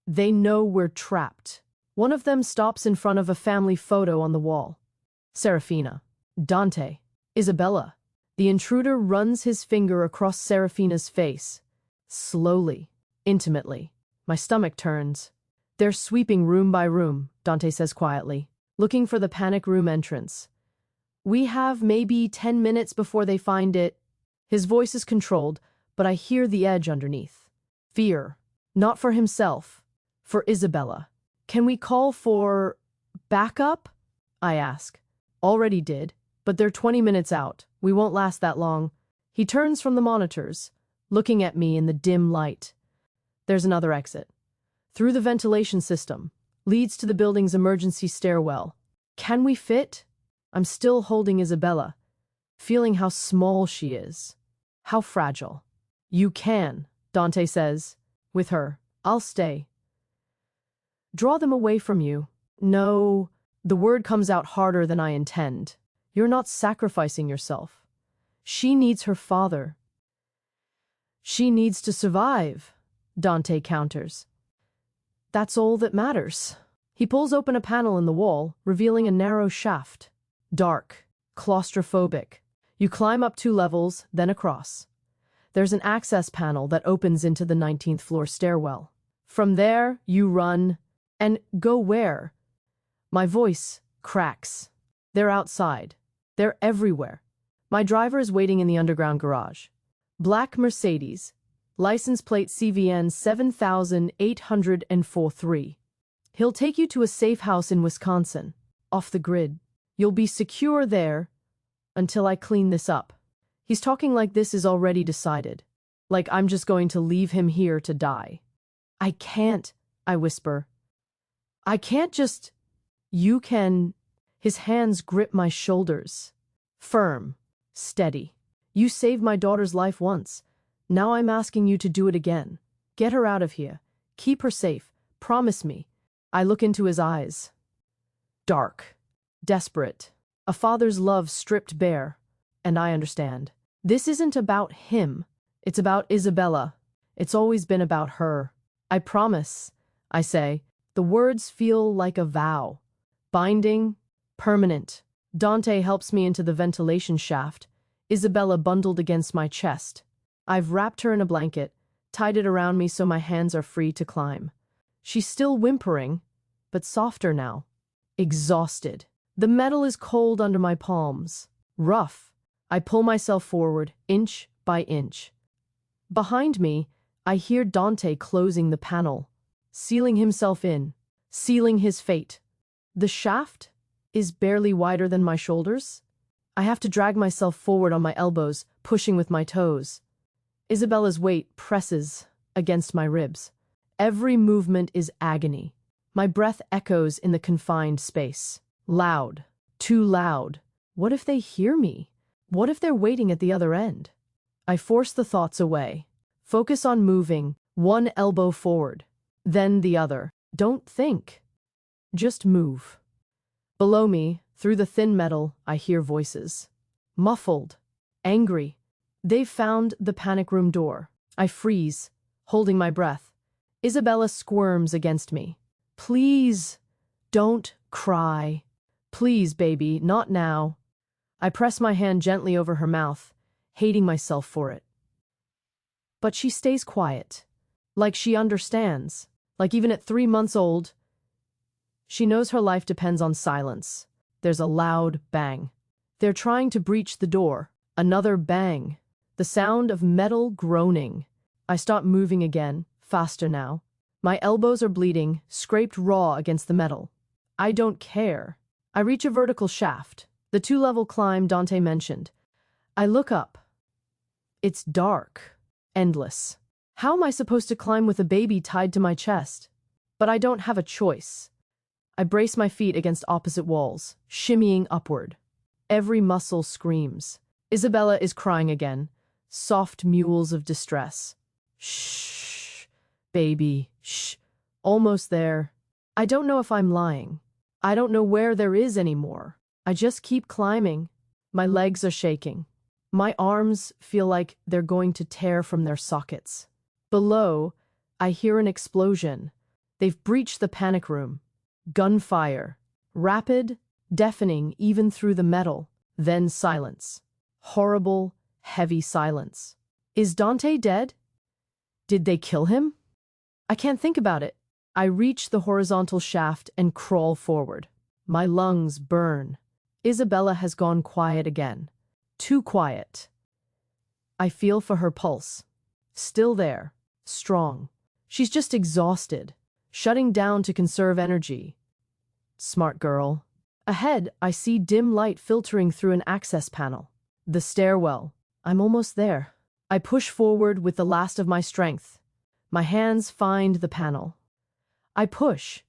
They know we're trapped. One of them stops in front of a family photo on the wall. Serafina. Dante. Isabella. The intruder runs his finger across Serafina's face. Slowly, intimately. My stomach turns. They're sweeping room by room, Dante says quietly, looking for the panic room entrance. We have maybe 10 minutes before they find it. His voice is controlled, but I hear the edge underneath. Fear. Not for himself. For Isabella. Can we call for backup? I ask. Already did, but they're 20 minutes out. We won't last that long. He turns from the monitors, looking at me in the dim light. There's another exit. Through the ventilation system. Leads to the building's emergency stairwell. Can we fit? I'm still holding Isabella, feeling how small she is. How fragile. You can, Dante says. With her, I'll stay. Draw them away from you. No, the word comes out harder than I intend. You're not sacrificing yourself. She needs her father. She needs to survive, Dante counters. That's all that matters. He pulls open a panel in the wall, revealing a narrow shaft. Dark, claustrophobic. You climb up 2 levels, then across. There's an access panel that opens into the 19th floor stairwell. From there, you run. And go where? My voice cracks. They're outside. They're everywhere. My driver is waiting in the underground garage. Black Mercedes. License plate CVN 7843. He'll take you to a safe house in Wisconsin. Off the grid. You'll be secure there until I clean this up. He's talking like this is already decided. Like I'm just going to leave him here to die. I can't, I whisper. I can't just... You can... His hands grip my shoulders. Firm. Steady. You saved my daughter's life once. Now I'm asking you to do it again. Get her out of here. Keep her safe. Promise me. I look into his eyes. Dark. Desperate. A father's love stripped bare. And I understand. This isn't about him. It's about Isabella. It's always been about her. I promise, I say. The words feel like a vow. Binding, permanent. Dante helps me into the ventilation shaft, Isabella bundled against my chest. I've wrapped her in a blanket, tied it around me so my hands are free to climb. She's still whimpering, but softer now. Exhausted. The metal is cold under my palms. Rough. I pull myself forward, inch by inch. Behind me, I hear Dante closing the panel, sealing himself in, sealing his fate. The shaft is barely wider than my shoulders. I have to drag myself forward on my elbows, pushing with my toes. Isabella's weight presses against my ribs. Every movement is agony. My breath echoes in the confined space. Loud. Too loud. What if they hear me? What if they're waiting at the other end? I force the thoughts away. Focus on moving, one elbow forward, then the other. Don't think. Just move. Below me, through the thin metal, I hear voices. Muffled. Angry. They've found the panic room door. I freeze, holding my breath. Isabella squirms against me. Please, don't cry. Please, baby, not now. I press my hand gently over her mouth, hating myself for it. But she stays quiet, like she understands, like even at 3 months old, she knows her life depends on silence. There's a loud bang. They're trying to breach the door. Another bang. The sound of metal groaning. I stop moving again, faster now. My elbows are bleeding, scraped raw against the metal. I don't care. I reach a vertical shaft, the 2-level climb Dante mentioned. I look up. It's dark. Endless. How am I supposed to climb with a baby tied to my chest? But I don't have a choice. I brace my feet against opposite walls, shimmying upward. Every muscle screams. Isabella is crying again. Soft mewls of distress. Shh, baby, shh. Almost there. I don't know if I'm lying. I don't know where there is anymore. I just keep climbing. My legs are shaking. My arms feel like they're going to tear from their sockets. Below, I hear an explosion. They've breached the panic room. Gunfire. Rapid, deafening even through the metal. Then silence. Horrible, heavy silence. Is Dante dead? Did they kill him? I can't think about it. I reach the horizontal shaft and crawl forward. My lungs burn. Isabella has gone quiet again. Too quiet. I feel for her pulse. Still there. Strong. She's just exhausted. Shutting down to conserve energy. Smart girl. Ahead, I see dim light filtering through an access panel. The stairwell. I'm almost there. I push forward with the last of my strength. My hands find the panel. I push.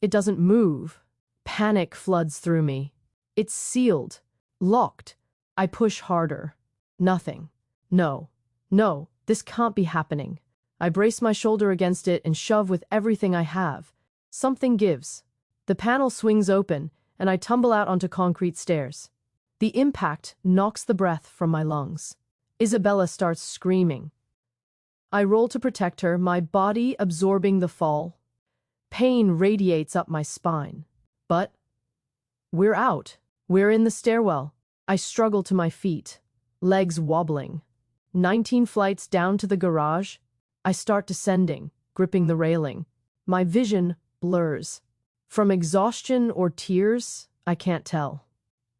It doesn't move. Panic floods through me. It's sealed. Locked. I push harder. Nothing. No. No, this can't be happening. I brace my shoulder against it and shove with everything I have. Something gives. The panel swings open, and I tumble out onto concrete stairs. The impact knocks the breath from my lungs. Isabella starts screaming. I roll to protect her, my body absorbing the fall. Pain radiates up my spine. But we're out. We're in the stairwell. I struggle to my feet, legs wobbling. 19 flights down to the garage. I start descending, gripping the railing. My vision blurs. From exhaustion or tears, I can't tell.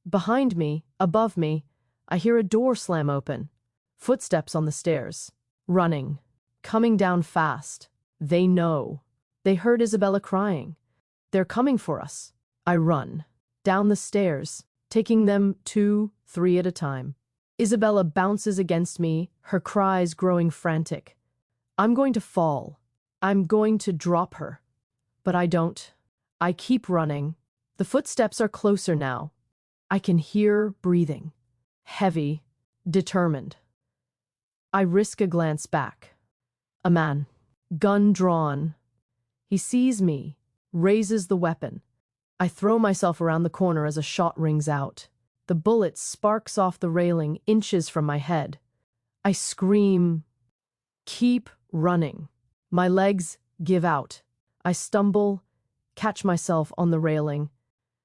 Behind me, above me, I hear a door slam open. Footsteps on the stairs. Running. Coming down fast. They know. They heard Isabella crying. They're coming for us. I run. Down the stairs, taking them 2, 3 at a time. Isabella bounces against me, her cries growing frantic. I'm going to fall. I'm going to drop her. But I don't. I keep running. The footsteps are closer now. I can hear breathing. Heavy, determined. I risk a glance back. A man. Gun drawn. He sees me, raises the weapon. I throw myself around the corner as a shot rings out. The bullet sparks off the railing inches from my head. I scream. Keep running. My legs give out. I stumble, catch myself on the railing.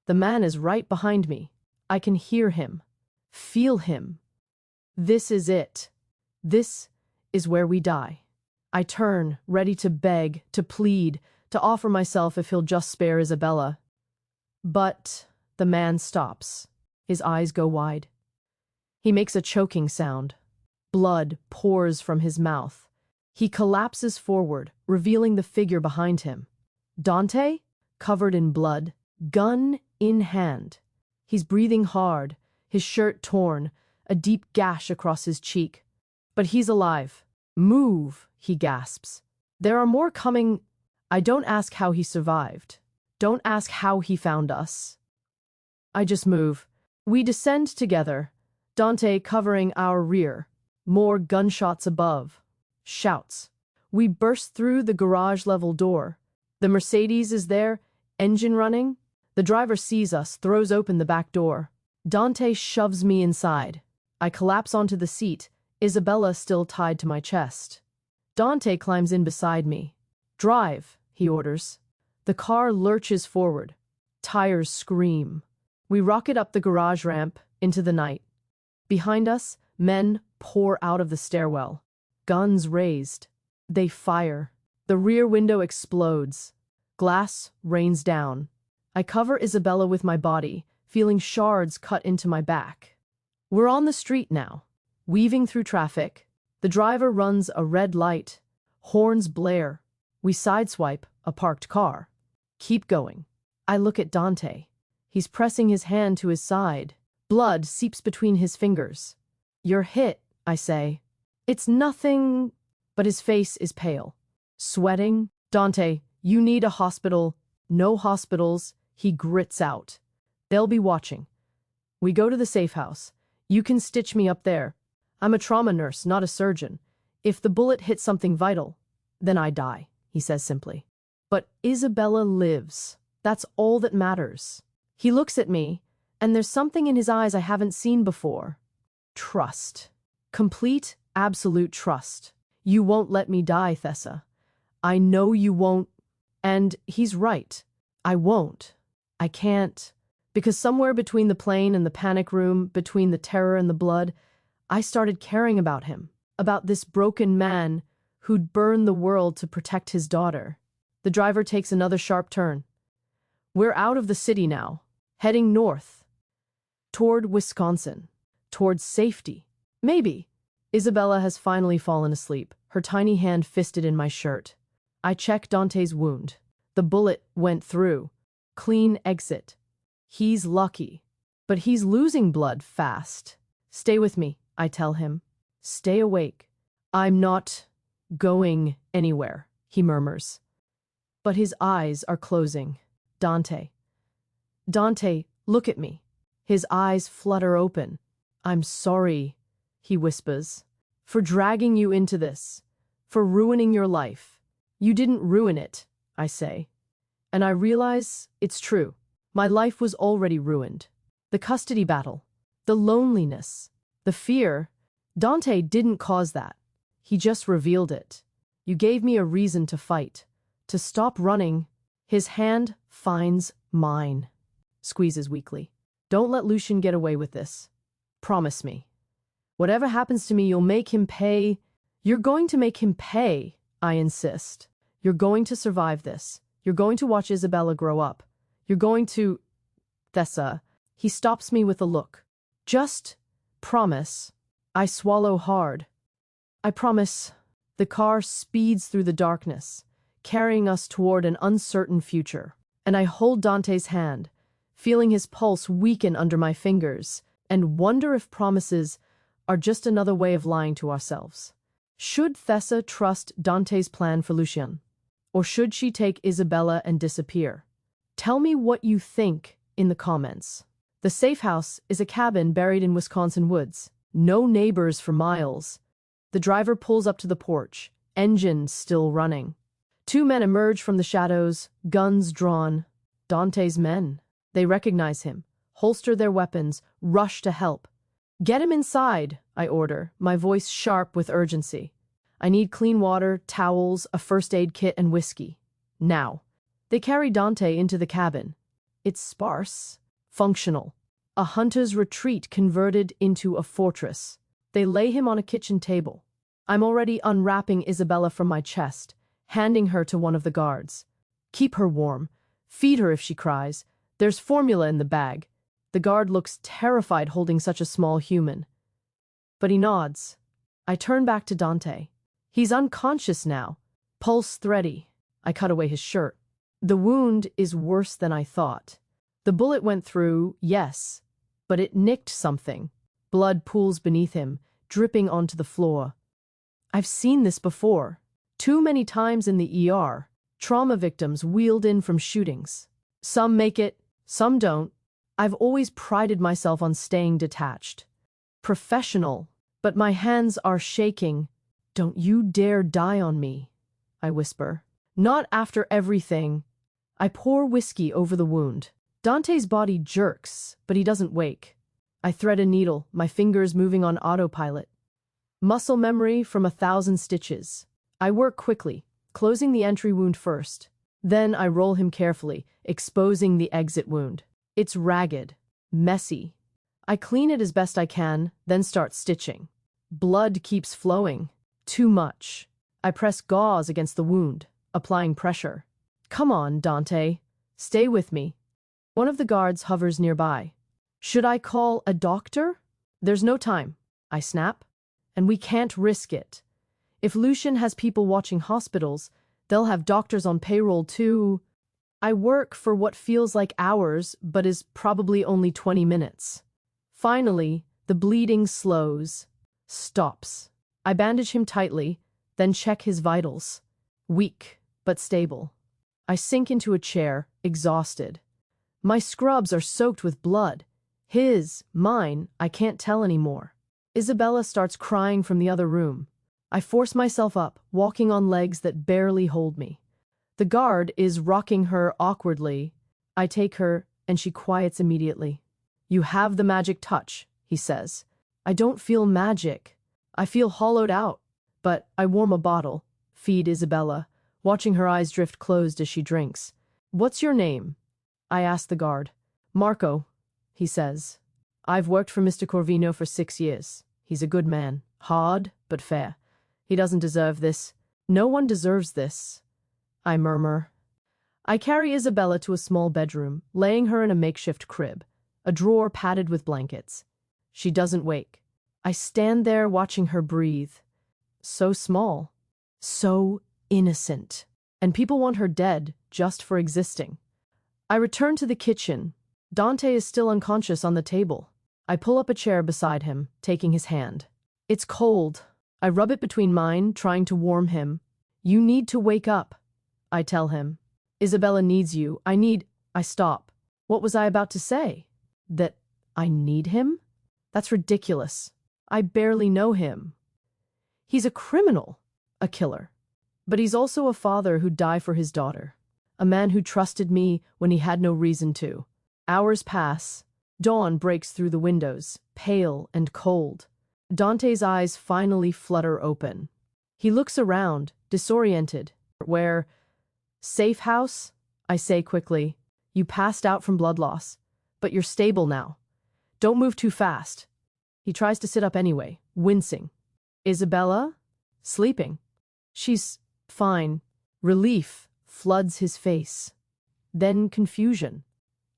The man is right behind me. I can hear him, feel him. This is it. This is where we die. I turn, ready to beg, to plead, to offer myself if he'll just spare Isabella. But the man stops. His eyes go wide. He makes a choking sound. Blood pours from his mouth. He collapses forward, revealing the figure behind him. Dante, covered in blood, gun in hand. He's breathing hard, his shirt torn, a deep gash across his cheek. But he's alive. Move, he gasps. There are more coming. I don't ask how he survived. Don't ask how he found us. I just move. We descend together, Dante covering our rear. More gunshots above. Shouts. We burst through the garage-level door. The Mercedes is there, engine running. The driver sees us, throws open the back door. Dante shoves me inside. I collapse onto the seat, Isabella still tied to my chest. Dante climbs in beside me. Drive, he orders. The car lurches forward. Tires scream. We rocket up the garage ramp into the night. Behind us, men pour out of the stairwell. Guns raised. They fire. The rear window explodes. Glass rains down. I cover Isabella with my body, feeling shards cut into my back. We're on the street now, weaving through traffic. The driver runs a red light. Horns blare. We sideswipe a parked car. Keep going. I look at Dante. He's pressing his hand to his side. Blood seeps between his fingers. You're hit, I say. It's nothing, but his face is pale. Sweating. Dante, you need a hospital. No hospitals, he grits out. They'll be watching. We go to the safe house. You can stitch me up there. I'm a trauma nurse, not a surgeon. If the bullet hits something vital, then I die, he says simply. But Isabella lives. That's all that matters. He looks at me, and there's something in his eyes I haven't seen before. Trust. Complete, absolute trust. You won't let me die, Thessa. I know you won't. And he's right. I won't. I can't. Because somewhere between the plane and the panic room, between the terror and the blood, I started caring about him, about this broken man who'd burn the world to protect his daughter. The driver takes another sharp turn. We're out of the city now, heading north, toward Wisconsin, towards safety. Maybe. Isabella has finally fallen asleep, her tiny hand fisted in my shirt. I check Dante's wound. The bullet went through. Clean exit. He's lucky. But he's losing blood fast. Stay with me, I tell him. Stay awake. I'm not going anywhere, he murmurs. But his eyes are closing. Dante. Dante, look at me. His eyes flutter open. I'm sorry, he whispers, for dragging you into this, for ruining your life. You didn't ruin it, I say. And I realize it's true. My life was already ruined. The custody battle, the loneliness, the fear. Dante didn't cause that. He just revealed it. You gave me a reason to fight, to stop running. His hand finds mine, squeezes weakly. Don't let Lucian get away with this. Promise me. Whatever happens to me, you'll make him pay. You're going to make him pay, I insist. You're going to survive this. You're going to watch Isabella grow up. You're going to... Thessa. He stops me with a look. Just promise. I swallow hard. I promise. The car speeds through the darkness, carrying us toward an uncertain future. And I hold Dante's hand, feeling his pulse weaken under my fingers, and wonder if promises are just another way of lying to ourselves. Should Thessa trust Dante's plan for Lucian? Or should she take Isabella and disappear? Tell me what you think in the comments. The safe house is a cabin buried in Wisconsin woods. No neighbors for miles. The driver pulls up to the porch, engine still running. Two men emerge from the shadows, guns drawn. Dante's men. They recognize him, holster their weapons, rush to help. Get him inside, I order, my voice sharp with urgency. I need clean water, towels, a first aid kit, and whiskey. Now. They carry Dante into the cabin. It's sparse, functional. A hunter's retreat converted into a fortress. They lay him on a kitchen table. I'm already unwrapping Isabella from my chest, handing her to one of the guards. Keep her warm. Feed her if she cries. There's formula in the bag. The guard looks terrified holding such a small human. But he nods. I turn back to Dante. He's unconscious now, pulse thready. I cut away his shirt. The wound is worse than I thought. The bullet went through, yes, but it nicked something. Blood pools beneath him, dripping onto the floor. I've seen this before. Too many times in the ER. Trauma victims wheeled in from shootings. Some make it, some don't. I've always prided myself on staying detached. Professional, but my hands are shaking. Don't you dare die on me, I whisper. Not after everything. I pour whiskey over the wound. Dante's body jerks, but he doesn't wake. I thread a needle, my fingers moving on autopilot. Muscle memory from 1,000 stitches. I work quickly, closing the entry wound first. Then I roll him carefully, exposing the exit wound. It's ragged, messy. I clean it as best I can, then start stitching. Blood keeps flowing. Too much. I press gauze against the wound, applying pressure. Come on, Dante. Stay with me. One of the guards hovers nearby. Should I call a doctor? There's no time, I snap. And we can't risk it. If Lucian has people watching hospitals, they'll have doctors on payroll too. I work for what feels like hours, but is probably only 20 minutes. Finally, the bleeding slows, stops. I bandage him tightly, then check his vitals. Weak, but stable. I sink into a chair, exhausted. My scrubs are soaked with blood. His, mine, I can't tell anymore. Isabella starts crying from the other room. I force myself up, walking on legs that barely hold me. The guard is rocking her awkwardly. I take her, and she quiets immediately. You have the magic touch, he says. I don't feel magic. I feel hollowed out. But I warm a bottle, feed Isabella, watching her eyes drift closed as she drinks. What's your name? I ask the guard. Marco, he says. I've worked for Mr. Corvino for 6 years, He's a good man. Hard, but fair. He doesn't deserve this. No one deserves this, I murmur. I carry Isabella to a small bedroom, laying her in a makeshift crib, a drawer padded with blankets. She doesn't wake. I stand there watching her breathe. So small. So innocent. And people want her dead just for existing. I return to the kitchen. Dante is still unconscious on the table. I pull up a chair beside him, taking his hand. It's cold. I rub it between mine, trying to warm him. You need to wake up, I tell him. Isabella needs you. I stop. What was I about to say? That I need him? That's ridiculous. I barely know him. He's a criminal, a killer. But he's also a father who'd die for his daughter. A man who trusted me when he had no reason to. Hours pass. Dawn breaks through the windows, pale and cold. Dante's eyes finally flutter open. He looks around, disoriented. Where? Safe house? I say quickly. You passed out from blood loss, but you're stable now. Don't move too fast. He tries to sit up anyway, wincing. Isabella? Sleeping. She's fine. Relief floods his face. Then confusion.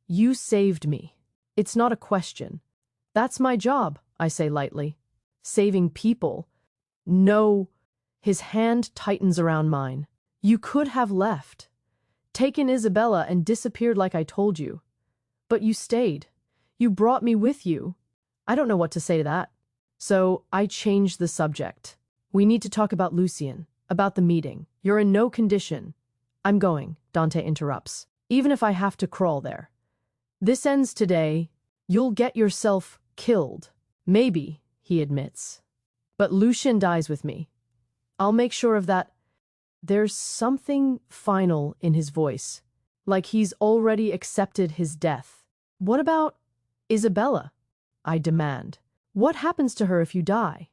You saved me. It's not a question. That's my job, I say lightly. Saving people. No. His hand tightens around mine. You could have left. Taken Isabella and disappeared like I told you. But you stayed. You brought me with you. I don't know what to say to that. So I changed the subject. We need to talk about Lucien, about the meeting. You're in no condition. I'm going, Dante interrupts, even if I have to crawl there. This ends today. You'll get yourself killed. Maybe, he admits. But Lucien dies with me. I'll make sure of that. There's something final in his voice, like he's already accepted his death. What about Isabella? I demand. What happens to her if you die?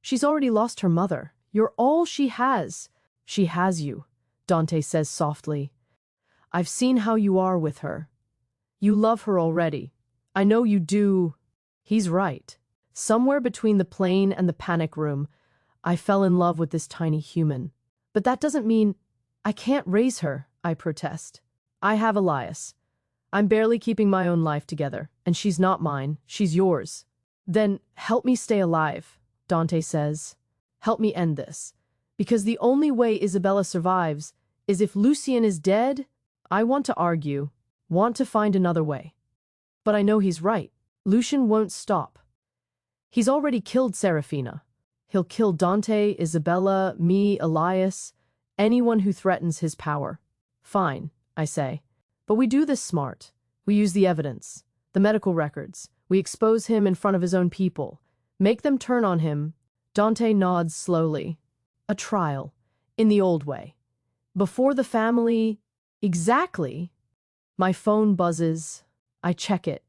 She's already lost her mother. You're all she has. She has you, Dante says softly. I've seen how you are with her. You love her already. I know you do. He's right. Somewhere between the plane and the panic room, I fell in love with this tiny human. But that doesn't mean I can't raise her, I protest. I have Elias. I'm barely keeping my own life together, and she's not mine, she's yours. Then help me stay alive, Dante says. Help me end this. Because the only way Isabella survives is if Lucien is dead. I want to argue, want to find another way. But I know he's right. Lucien won't stop. He's already killed Serafina. He'll kill Dante, Isabella, me, Elias, anyone who threatens his power. Fine, I say. But we do this smart. We use the evidence, the medical records. We expose him in front of his own people. Make them turn on him. Dante nods slowly. A trial. In the old way. Before the family. Exactly. My phone buzzes. I check it.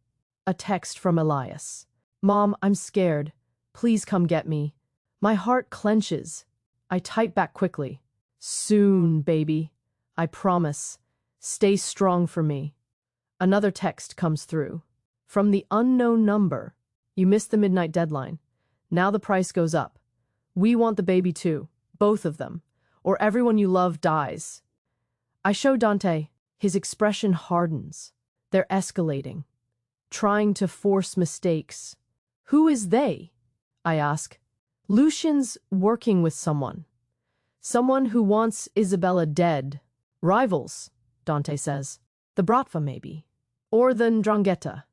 A text from Elias. Mom, I'm scared. Please come get me. My heart clenches. I type back quickly. Soon, baby. I promise. Stay strong for me. Another text comes through. From the unknown number. You missed the midnight deadline. Now the price goes up. We want the baby too. Both of them. Or everyone you love dies. I show Dante. His expression hardens. They're escalating. Trying to force mistakes. Who is they? I ask. Lucien's working with someone. Someone who wants Isabella dead. Rivals, Dante says. The Bratva, maybe. Or the Ndrangheta.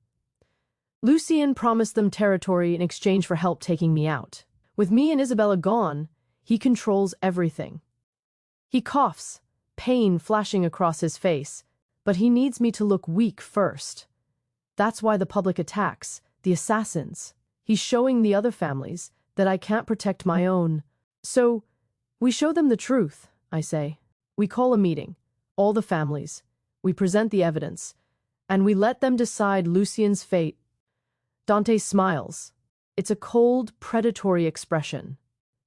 Lucien promised them territory in exchange for help taking me out. With me and Isabella gone, he controls everything. He coughs, pain flashing across his face, but he needs me to look weak first. That's why the public attacks, the assassins. He's showing the other families that I can't protect my own. So, we show them the truth, I say. We call a meeting, all the families. We present the evidence, and we let them decide Lucien's fate. Dante smiles. It's a cold, predatory expression.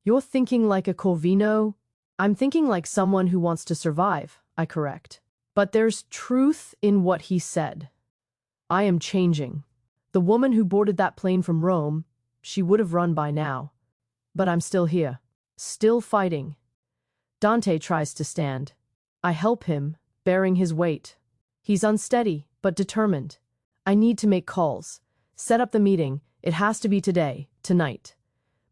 You're thinking like a Corvino? I'm thinking like someone who wants to survive, I correct. But there's truth in what he said. I am changing. The woman who boarded that plane from Rome, she would have run by now. But I'm still here. Still fighting. Dante tries to stand. I help him, bearing his weight. He's unsteady, but determined. I need to make calls. Set up the meeting. It has to be today, tonight.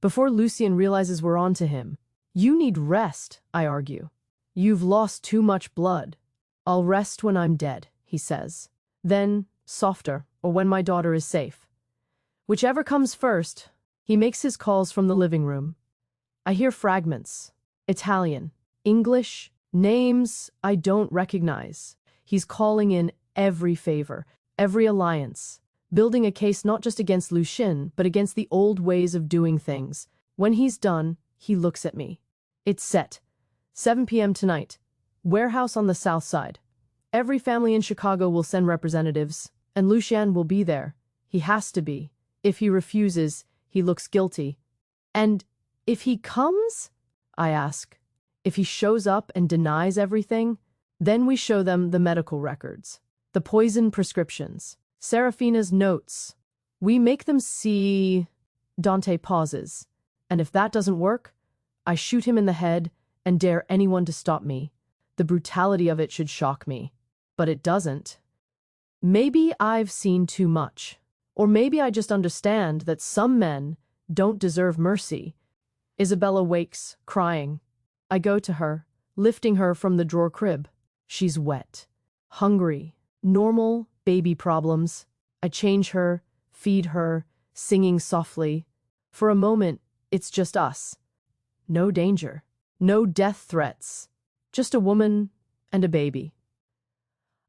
Before Lucien realizes we're on to him. You need rest, I argue. You've lost too much blood. I'll rest when I'm dead, he says. Then, softer, or when my daughter is safe. Whichever comes first, he makes his calls from the living room. I hear fragments. Italian, English, names I don't recognize. He's calling in every favor, every alliance, building a case not just against Lucien, but against the old ways of doing things. When he's done, he looks at me. It's set. 7 p.m. tonight. Warehouse on the south side. Every family in Chicago will send representatives, and Lucien will be there. He has to be. If he refuses, he looks guilty. And if he comes? I ask. If he shows up and denies everything, then we show them the medical records, the poison prescriptions, Serafina's notes. We make them see... Dante pauses. And if that doesn't work, I shoot him in the head and dare anyone to stop me. The brutality of it should shock me. But it doesn't. Maybe I've seen too much. Or maybe I just understand that some men don't deserve mercy. Isabella wakes, crying. I go to her, lifting her from the drawer crib. She's wet, hungry, normal baby problems. I change her, feed her, singing softly. For a moment, it's just us. No danger, no death threats, just a woman and a baby.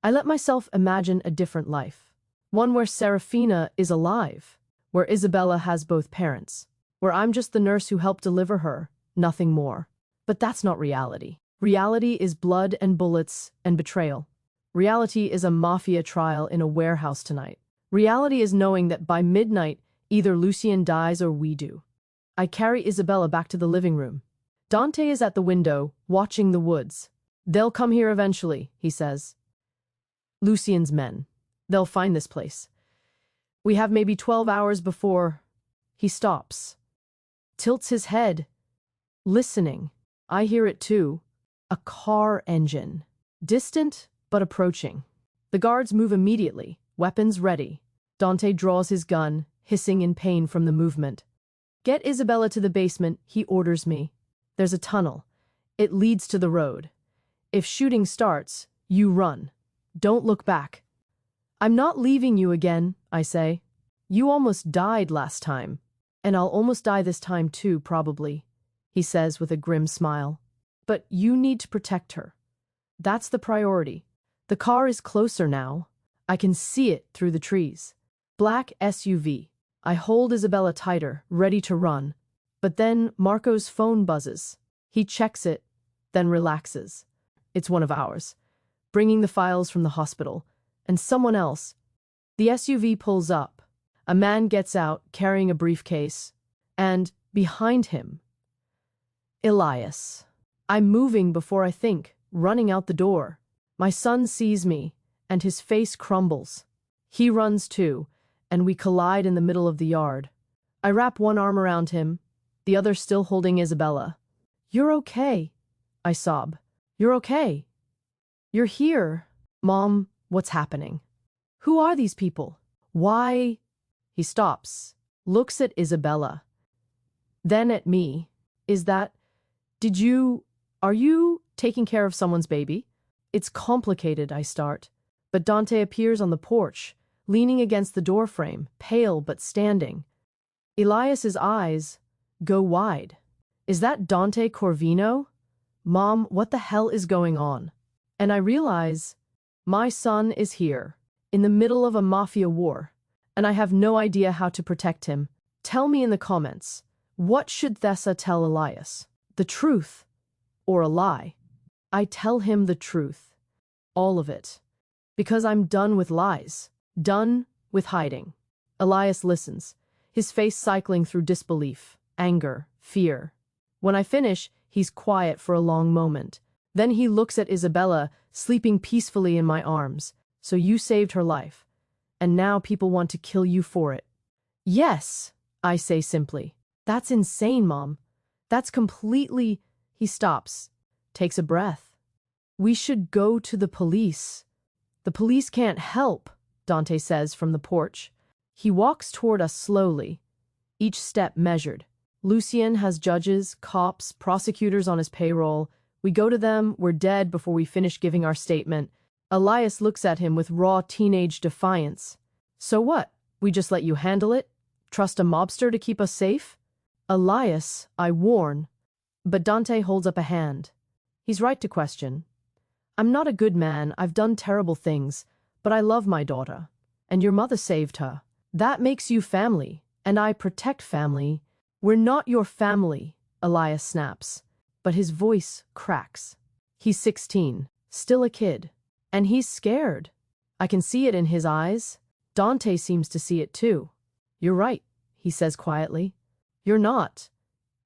I let myself imagine a different life, one where Serafina is alive, where Isabella has both parents, where I'm just the nurse who helped deliver her, nothing more. But that's not reality. Reality is blood and bullets and betrayal. Reality is a mafia trial in a warehouse tonight. Reality is knowing that by midnight, either Lucien dies or we do. I carry Isabella back to the living room. Dante is at the window, watching the woods. They'll come here eventually, he says. Lucien's men. They'll find this place. We have maybe 12 hours before... He stops. Tilts his head. Listening. I hear it too. A car engine. Distant, but approaching. The guards move immediately, weapons ready. Dante draws his gun, hissing in pain from the movement. Get Isabella to the basement, he orders me. There's a tunnel. It leads to the road. If shooting starts, you run. Don't look back. I'm not leaving you again, I say. You almost died last time. And I'll almost die this time too, probably, he says with a grim smile. But you need to protect her. That's the priority. The car is closer now. I can see it through the trees. Black SUV. I hold Isabella tighter, ready to run. But then Marco's phone buzzes. He checks it, then relaxes. It's one of ours, bringing the files from the hospital. And someone else. The SUV pulls up. A man gets out, carrying a briefcase. And, behind him, Elias. I'm moving before I think, running out the door. My son sees me, and his face crumbles. He runs too, and we collide in the middle of the yard. I wrap one arm around him, the other still holding Isabella. You're okay, I sob. You're okay. You're here. Mom, what's happening? Who are these people? Why? He stops, looks at Isabella. Then at me. Are you taking care of someone's baby? It's complicated, I start. But Dante appears on the porch, leaning against the doorframe, pale but standing. Elias's eyes go wide. Is that Dante Corvino? Mom, what the hell is going on? And I realize my son is here, in the middle of a mafia war, and I have no idea how to protect him. Tell me in the comments, what should Thessa tell Elias? The truth or a lie? I tell him the truth. All of it. Because I'm done with lies. Done with hiding. Elias listens, his face cycling through disbelief, anger, fear. When I finish, he's quiet for a long moment. Then he looks at Isabella, sleeping peacefully in my arms. So you saved her life. And now people want to kill you for it. Yes, I say simply. That's insane, Mom. That's completely... He stops, takes a breath. We should go to the police. The police can't help, Dante says from the porch. He walks toward us slowly, each step measured. Lucien has judges, cops, prosecutors on his payroll. We go to them, we're dead before we finish giving our statement. Elias looks at him with raw teenage defiance. So what? We just let you handle it? Trust a mobster to keep us safe? Elias, I warn. But Dante holds up a hand. He's right to question. I'm not a good man, I've done terrible things, but I love my daughter. And your mother saved her. That makes you family, and I protect family. We're not your family, Elias snaps. But his voice cracks. He's 16, still a kid. And he's scared. I can see it in his eyes. Dante seems to see it too. You're right, he says quietly. You're not.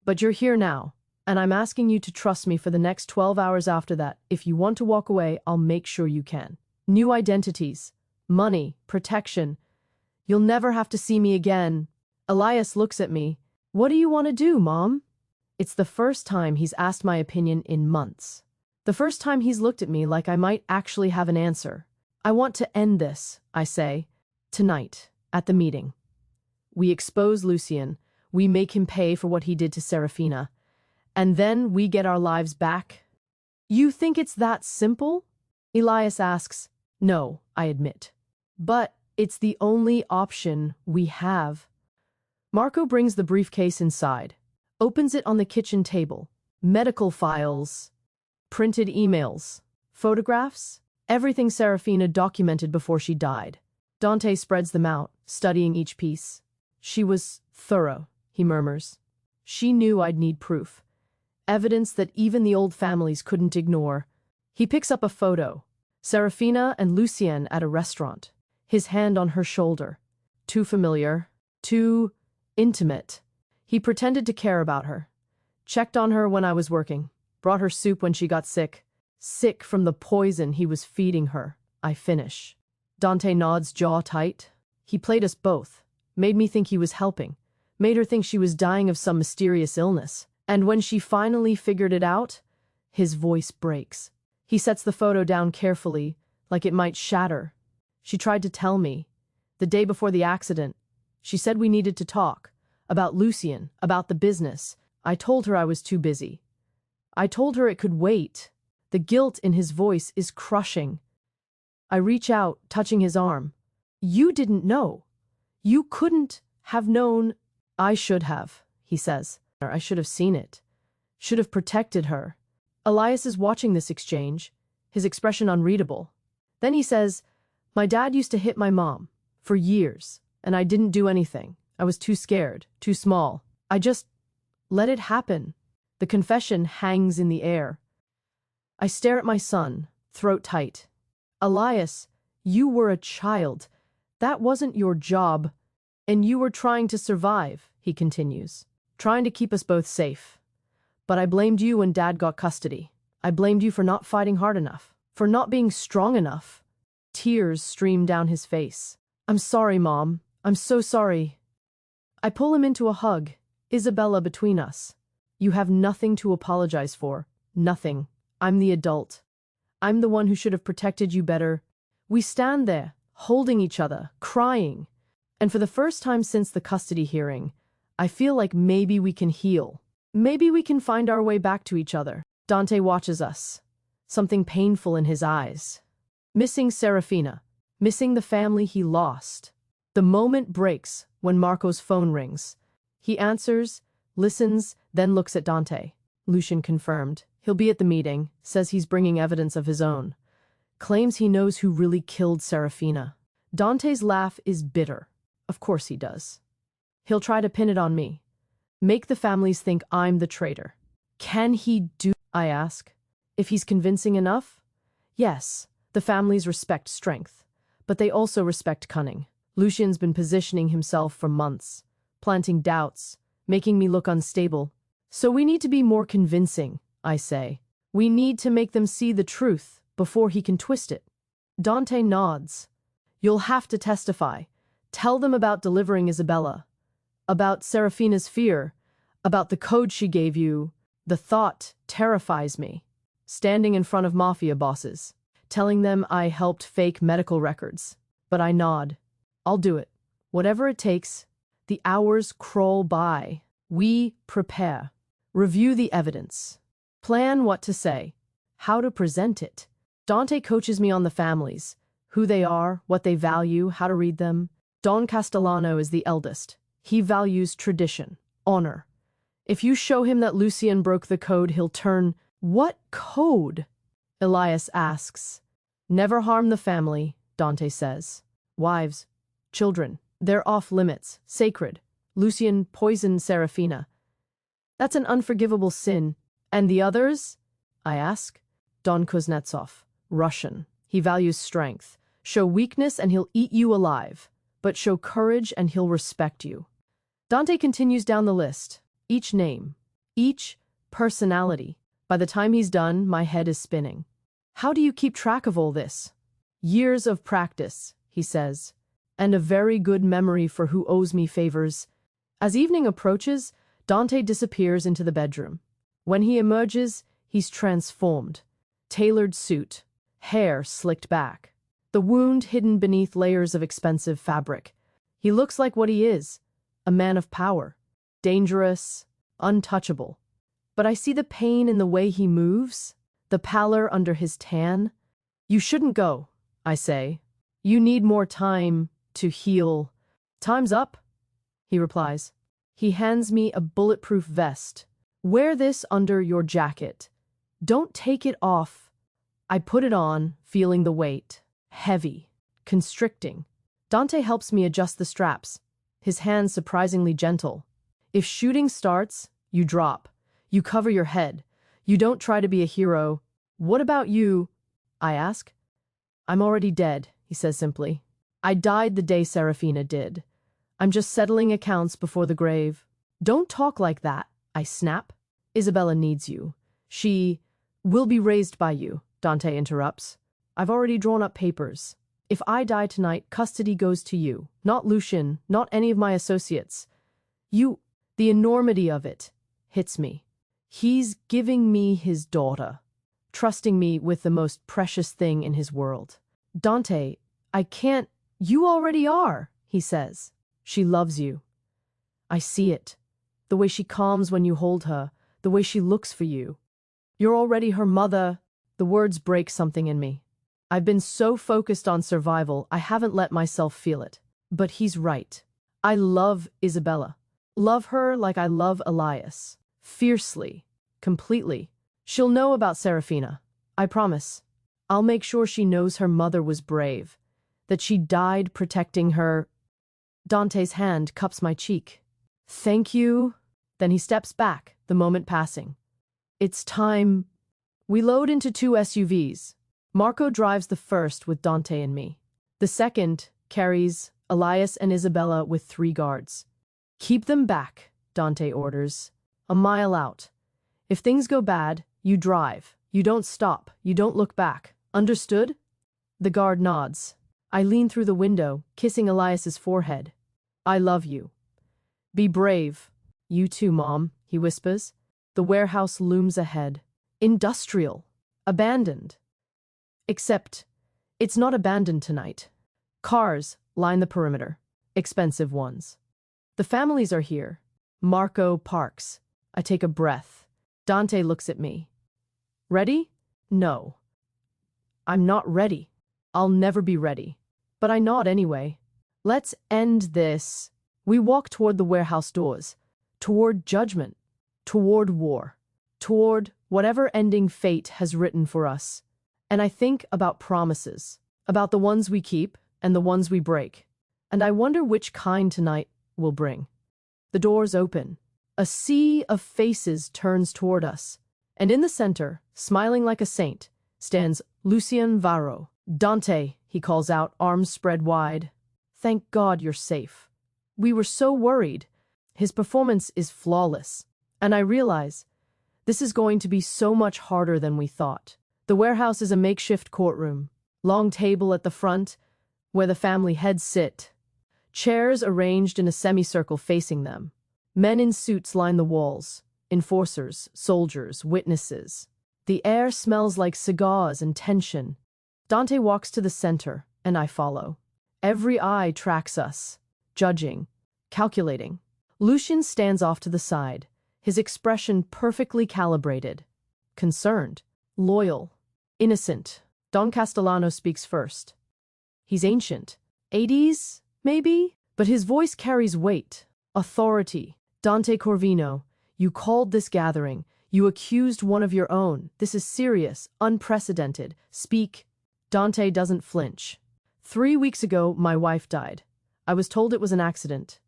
But you're here now, and I'm asking you to trust me for the next 12 hours after that. If you want to walk away, I'll make sure you can. New identities, money, protection. You'll never have to see me again. Elias looks at me. What do you want to do, Mom? It's the first time he's asked my opinion in months. The first time he's looked at me like I might actually have an answer. I want to end this, I say. Tonight, at the meeting. We expose Lucien. We make him pay for what he did to Serafina. And then we get our lives back. You think it's that simple? Elias asks. No, I admit. But it's the only option we have. Marco brings the briefcase inside, opens it on the kitchen table. Medical files, printed emails, photographs, everything Serafina documented before she died. Dante spreads them out, studying each piece. She was thorough, he murmurs. She knew I'd need proof. Evidence that even the old families couldn't ignore. He picks up a photo. Serafina and Lucien at a restaurant. His hand on her shoulder. Too familiar. Too intimate. He pretended to care about her. Checked on her when I was working. Brought her soup when she got sick. Sick from the poison he was feeding her. I finish. Dante nods, jaw tight. He played us both. Made me think he was helping. Made her think she was dying of some mysterious illness. And when she finally figured it out, his voice breaks. He sets the photo down carefully, like it might shatter. She tried to tell me. The day before the accident, she said we needed to talk. About Lucien, about the business. I told her I was too busy. I told her it could wait. The guilt in his voice is crushing. I reach out, touching his arm. You didn't know. You couldn't have known. I should have, he says. I should have seen it. Should have protected her. Elias is watching this exchange, his expression unreadable. Then he says, my dad used to hit my mom, for years, and I didn't do anything. I was too scared, too small. I just let it happen. The confession hangs in the air. I stare at my son, throat tight. Elias, you were a child. That wasn't your job. And you were trying to survive, he continues. Trying to keep us both safe. But I blamed you when Dad got custody. I blamed you for not fighting hard enough, for not being strong enough. Tears stream down his face. I'm sorry, Mom. I'm so sorry. I pull him into a hug, Isabella between us. You have nothing to apologize for. Nothing. I'm the adult. I'm the one who should have protected you better. We stand there, holding each other, crying. And for the first time since the custody hearing, I feel like maybe we can heal. Maybe we can find our way back to each other. Dante watches us. Something painful in his eyes. Missing Serafina. Missing the family he lost. The moment breaks when Marco's phone rings. He answers, listens, then looks at Dante. Lucien confirmed. He'll be at the meeting, says he's bringing evidence of his own. Claims he knows who really killed Serafina. Dante's laugh is bitter. Of course he does. He'll try to pin it on me. Make the families think I'm the traitor. Can he do, I ask. If he's convincing enough? Yes, the families respect strength, but they also respect cunning. Lucien's been positioning himself for months, planting doubts, making me look unstable. So we need to be more convincing, I say. We need to make them see the truth before he can twist it. Dante nods. You'll have to testify. Tell them about delivering Isabella. About Serafina's fear, about the code she gave you. The thought terrifies me. Standing in front of mafia bosses, telling them I helped fake medical records. But I nod. I'll do it. Whatever it takes. The hours crawl by. We prepare. Review the evidence. Plan what to say. How to present it. Dante coaches me on the families. Who they are, what they value, how to read them. Don Castellano is the eldest. He values tradition, honor. If you show him that Lucian broke the code, he'll turn. What code? Elias asks. Never harm the family, Dante says. Wives, children, they're off limits, sacred. Lucian poisoned Serafina. That's an unforgivable sin. And the others? I ask. Don Kuznetsov, Russian. He values strength. Show weakness and he'll eat you alive. But show courage and he'll respect you. Dante continues down the list. Each name. Each personality. By the time he's done, my head is spinning. How do you keep track of all this? Years of practice, he says. And a very good memory for who owes me favors. As evening approaches, Dante disappears into the bedroom. When he emerges, he's transformed. Tailored suit. Hair slicked back. The wound hidden beneath layers of expensive fabric. He looks like what he is. A man of power. Dangerous. Untouchable. But I see the pain in the way he moves. The pallor under his tan. You shouldn't go, I say. You need more time to heal. Time's up, he replies. He hands me a bulletproof vest. Wear this under your jacket. Don't take it off. I put it on, feeling the weight. Heavy. Constricting. Dante helps me adjust the straps. His hands surprisingly gentle. If shooting starts, you drop. You cover your head. You don't try to be a hero. What about you? I ask. I'm already dead, he says simply. I died the day Serafina did. I'm just settling accounts before the grave. Don't talk like that, I snap. Isabella needs you. She will be raised by you, Dante interrupts. I've already drawn up papers. If I die tonight, custody goes to you, not Lucian, not any of my associates. The enormity of it hits me. He's giving me his daughter, trusting me with the most precious thing in his world. Dante, I can't. You already are, he says. She loves you. I see it. The way she calms when you hold her, the way she looks for you. You're already her mother. The words break something in me. I've been so focused on survival, I haven't let myself feel it. But he's right. I love Isabella. Love her like I love Elias. Fiercely. Completely. She'll know about Serafina. I promise. I'll make sure she knows her mother was brave. That she died protecting her. Dante's hand cups my cheek. Thank you. Then he steps back, the moment passing. It's time. We load into 2 SUVs. Marco drives the first with Dante and me. The second carries Elias and Isabella with 3 guards. Keep them back, Dante orders. A mile out. If things go bad, you drive. You don't stop. You don't look back. Understood? The guard nods. I lean through the window, kissing Elias's forehead. I love you. Be brave. You too, Mom, he whispers. The warehouse looms ahead. Industrial. Abandoned. Except, it's not abandoned tonight. Cars line the perimeter. Expensive ones. The families are here. Marco parks. I take a breath. Dante looks at me. Ready? No. I'm not ready. I'll never be ready. But I nod anyway. Let's end this. We walk toward the warehouse doors. Toward judgment. Toward war. Toward whatever ending fate has written for us. And I think about promises. About the ones we keep and the ones we break. And I wonder which kind tonight will bring. The doors open. A sea of faces turns toward us. And in the center, smiling like a saint, stands Lucian Varro. Dante, he calls out, arms spread wide. Thank God you're safe. We were so worried. His performance is flawless. And I realize this is going to be so much harder than we thought. The warehouse is a makeshift courtroom. Long table at the front, where the family heads sit. Chairs arranged in a semicircle facing them. Men in suits line the walls. Enforcers, soldiers, witnesses. The air smells like cigars and tension. Dante walks to the center, and I follow. Every eye tracks us, judging, calculating. Lucien stands off to the side, his expression perfectly calibrated. Concerned, loyal, innocent. Don Castellano speaks first. He's ancient. 80s, maybe? But his voice carries weight, authority. Dante Corvino, you called this gathering. You accused one of your own. This is serious, unprecedented. Speak. Dante doesn't flinch. 3 weeks ago, my wife died. I was told it was an accident.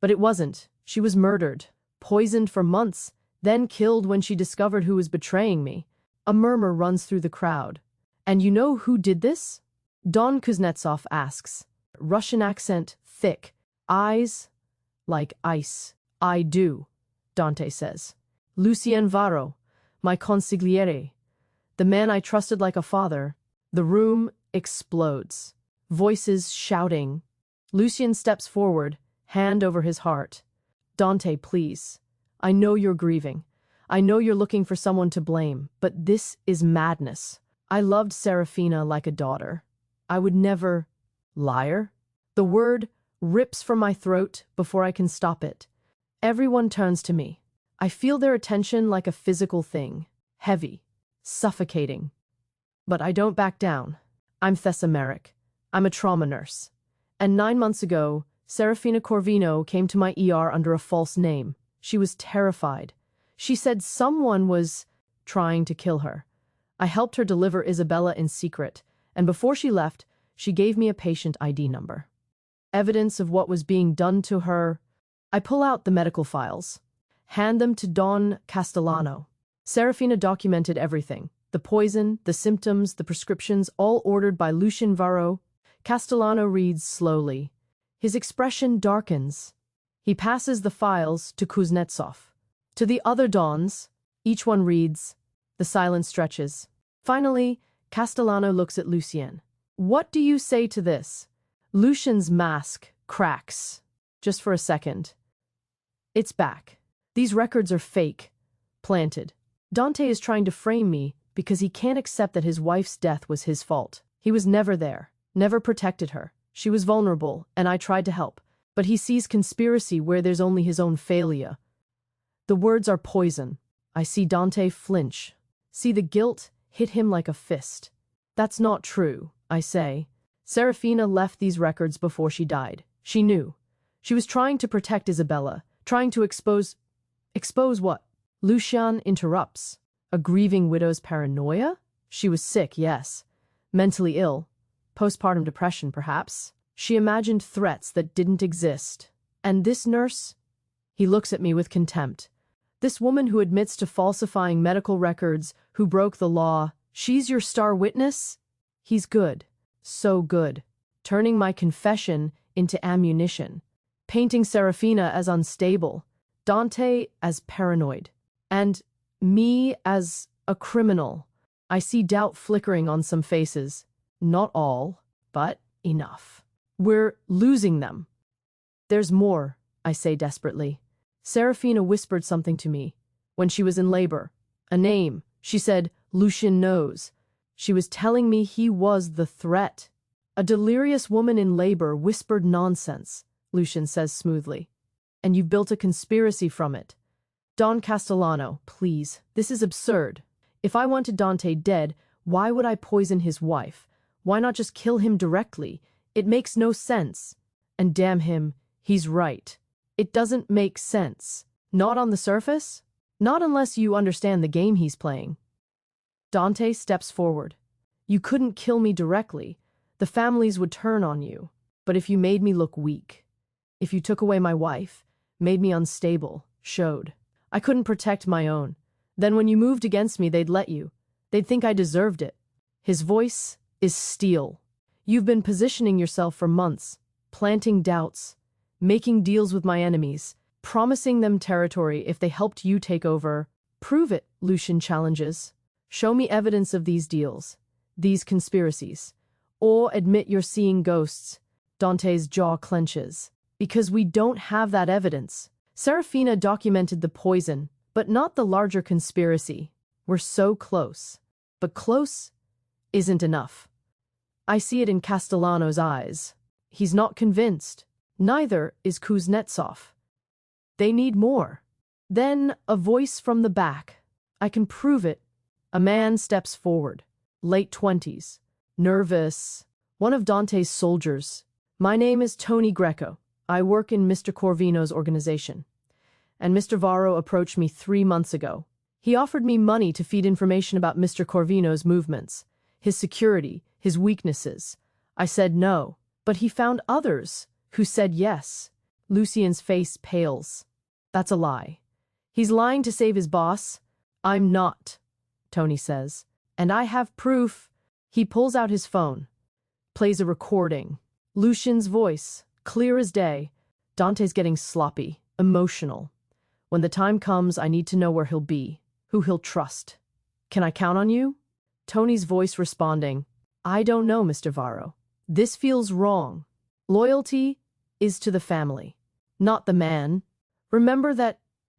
But it wasn't. She was murdered, poisoned for months, then killed when she discovered who was betraying me. A murmur runs through the crowd. And you know who did this? Don Kuznetsov asks. Russian accent, thick. Eyes like ice. I do, Dante says. Lucien Varro, my consigliere. The man I trusted like a father. The room explodes. Voices shouting. Lucien steps forward, hand over his heart. Dante, please. I know you're grieving. I know you're looking for someone to blame, but this is madness. I loved Serafina like a daughter. I would never... Liar? The word rips from my throat before I can stop it. Everyone turns to me. I feel their attention like a physical thing. Heavy. Suffocating. But I don't back down. I'm Thessa Merrick. I'm a trauma nurse. And 9 months ago, Serafina Corvino came to my ER under a false name. She was terrified. She said someone was trying to kill her. I helped her deliver Isabella in secret, and before she left, she gave me a patient ID number. Evidence of what was being done to her. I pull out the medical files. Hand them to Don Castellano. Serafina documented everything. The poison, the symptoms, the prescriptions, all ordered by Lucien Varro. Castellano reads slowly. His expression darkens. He passes the files to Kuznetsov. To the other Dons, each one reads. The silence stretches. Finally, Castellano looks at Lucien. What do you say to this? Lucien's mask cracks. Just for a second. It's back. These records are fake. Planted. Dante is trying to frame me because he can't accept that his wife's death was his fault. He was never there, never protected her. She was vulnerable, and I tried to help. But he sees conspiracy where there's only his own failure. The words are poison. I see Dante flinch. See the guilt hit him like a fist. That's not true, I say. Serafina left these records before she died. She knew. She was trying to protect Isabella, trying to expose... Expose what? Lucien interrupts. A grieving widow's paranoia? She was sick, yes. Mentally ill. Postpartum depression, perhaps. She imagined threats that didn't exist. And this nurse? He looks at me with contempt. This woman who admits to falsifying medical records, who broke the law, she's your star witness? He's good. So good. Turning my confession into ammunition. Painting Serafina as unstable. Dante as paranoid. And me as a criminal. I see doubt flickering on some faces. Not all, but enough. We're losing them. There's more, I say desperately. Serafina whispered something to me when she was in labor. A name. She said, Lucien knows. She was telling me he was the threat. A delirious woman in labor whispered nonsense, Lucien says smoothly. And you built a conspiracy from it. Don Castellano, please, this is absurd. If I wanted Dante dead, why would I poison his wife? Why not just kill him directly? It makes no sense. And damn him, he's right. It doesn't make sense. Not on the surface. Not unless you understand the game he's playing. Dante steps forward. You couldn't kill me directly. The families would turn on you. But if you made me look weak, if you took away my wife, made me unstable, showed I couldn't protect my own, then when you moved against me, they'd let you. They'd think I deserved it. His voice is steel. You've been positioning yourself for months, planting doubts, making deals with my enemies, promising them territory if they helped you take over. Prove it, Lucien challenges. Show me evidence of these deals, these conspiracies, or admit you're seeing ghosts. Dante's jaw clenches. Because we don't have that evidence. Serafina documented the poison, but not the larger conspiracy. We're so close. But close isn't enough. I see it in Castellano's eyes. He's not convinced. Neither is Kuznetsov. They need more. Then a voice from the back. I can prove it. A man steps forward. Late 20s. Nervous. One of Dante's soldiers. My name is Tony Greco. I work in Mr. Corvino's organization. And Mr. Varro approached me 3 months ago. He offered me money to feed information about Mr. Corvino's movements, his security, his weaknesses. I said no, but he found others who said yes. Lucien's face pales. That's a lie. He's lying to save his boss. I'm not, Tony says. And I have proof. He pulls out his phone, plays a recording. Lucien's voice, clear as day. Dante's getting sloppy, emotional. When the time comes, I need to know where he'll be, who he'll trust. Can I count on you? Tony's voice responding, I don't know, Mr. Varro. This feels wrong. Loyalty is to the family, not the man. Remember that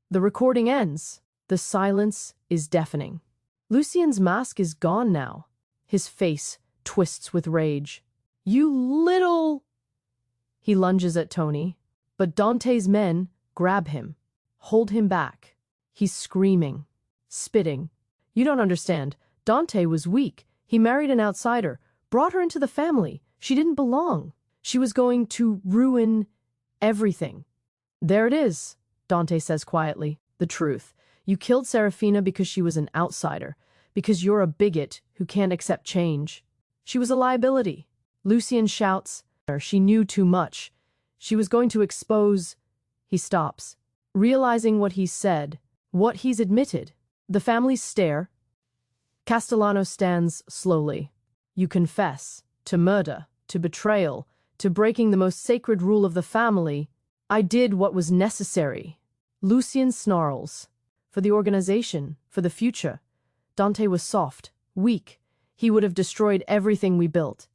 the recording ends. The silence is deafening. Lucien's mask is gone now. His face twists with rage. You little... He lunges at Tony, but Dante's men grab him, hold him back. He's screaming, spitting. You don't understand. Dante was weak. He married an outsider, brought her into the family. She didn't belong. She was going to ruin everything. There it is, Dante says quietly. The truth. You killed Serafina because she was an outsider, because you're a bigot who can't accept change. She was a liability. Lucien shouts. She knew too much. She was going to expose... He stops, realizing what he's said, what he's admitted. The families stare. Castellano stands slowly. You confess to murder, to betrayal, to breaking the most sacred rule of the family. I did what was necessary. Lucien snarls. For the organization, for the future. Dante was soft, weak. He would have destroyed everything we built.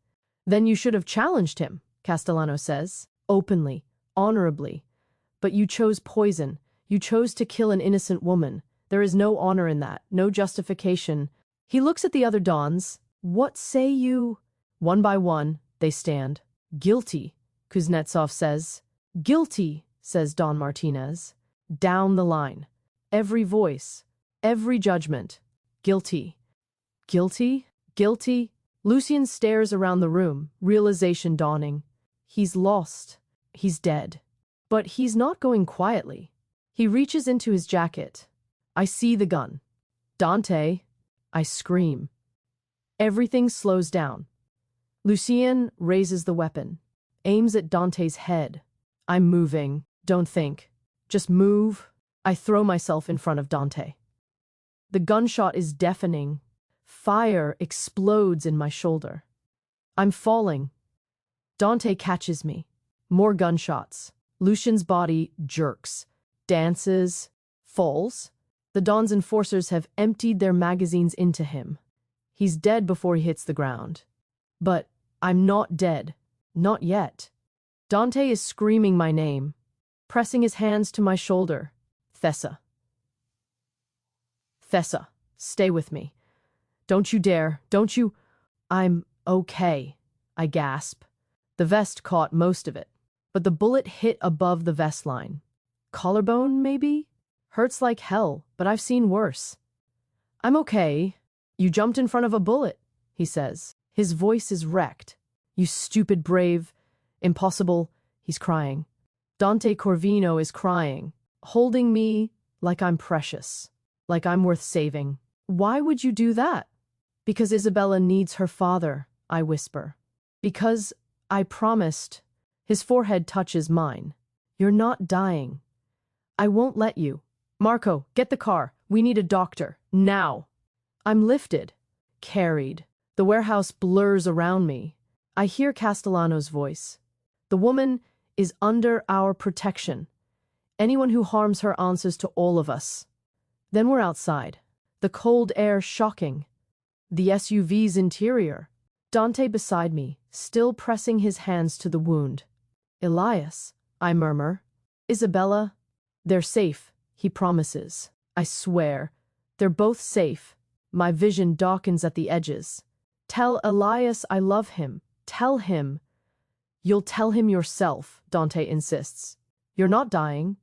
Then you should have challenged him, Castellano says, openly, honorably. But you chose poison. You chose to kill an innocent woman. There is no honor in that, no justification. He looks at the other Dons. What say you? One by one, they stand. Guilty, Kuznetsov says. Guilty, says Don Martinez. Down the line. Every voice, every judgment. Guilty. Guilty? Guilty? Lucien stares around the room, realization dawning. He's lost. He's dead. But he's not going quietly. He reaches into his jacket. I see the gun. Dante. I scream. Everything slows down. Lucien raises the weapon, aims at Dante's head. I'm moving. Don't think. Just move. I throw myself in front of Dante. The gunshot is deafening. Fire explodes in my shoulder. I'm falling. Dante catches me. More gunshots. Lucien's body jerks, dances, falls. The Don's enforcers have emptied their magazines into him. He's dead before he hits the ground. But I'm not dead. Not yet. Dante is screaming my name, pressing his hands to my shoulder. Thessa. Thessa, stay with me. Don't you dare, don't you... I'm okay, I gasp. The vest caught most of it, but the bullet hit above the vest line. Collarbone, maybe? Hurts like hell, but I've seen worse. I'm okay. You jumped in front of a bullet, he says. His voice is wrecked. You stupid brave. Impossible. He's crying. Dante Corvino is crying, holding me like I'm precious, like I'm worth saving. Why would you do that? Because Isabella needs her father, I whisper. Because I promised. His forehead touches mine. You're not dying. I won't let you. Marco, get the car. We need a doctor. Now. I'm lifted, carried. The warehouse blurs around me. I hear Castellano's voice. The woman is under our protection. Anyone who harms her answers to all of us. Then we're outside. The cold air shocking. The SUV's interior. Dante beside me, still pressing his hands to the wound. Elias, I murmur. Isabella, they're safe, he promises. I swear, they're both safe. My vision darkens at the edges. Tell Elias I love him. Tell him. You'll tell him yourself, Dante insists. You're not dying.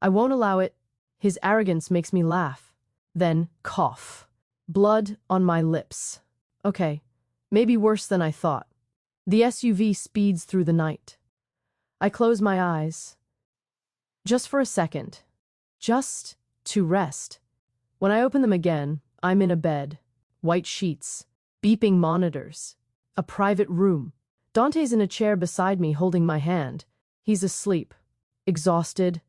I won't allow it. His arrogance makes me laugh. Then cough. Blood on my lips. Okay, maybe worse than I thought. The SUV speeds through the night. I close my eyes. Just for a second. Just to rest. When I open them again, I'm in a bed. White sheets. Beeping monitors. A private room. Dante's in a chair beside me holding my hand. He's asleep. Exhausted.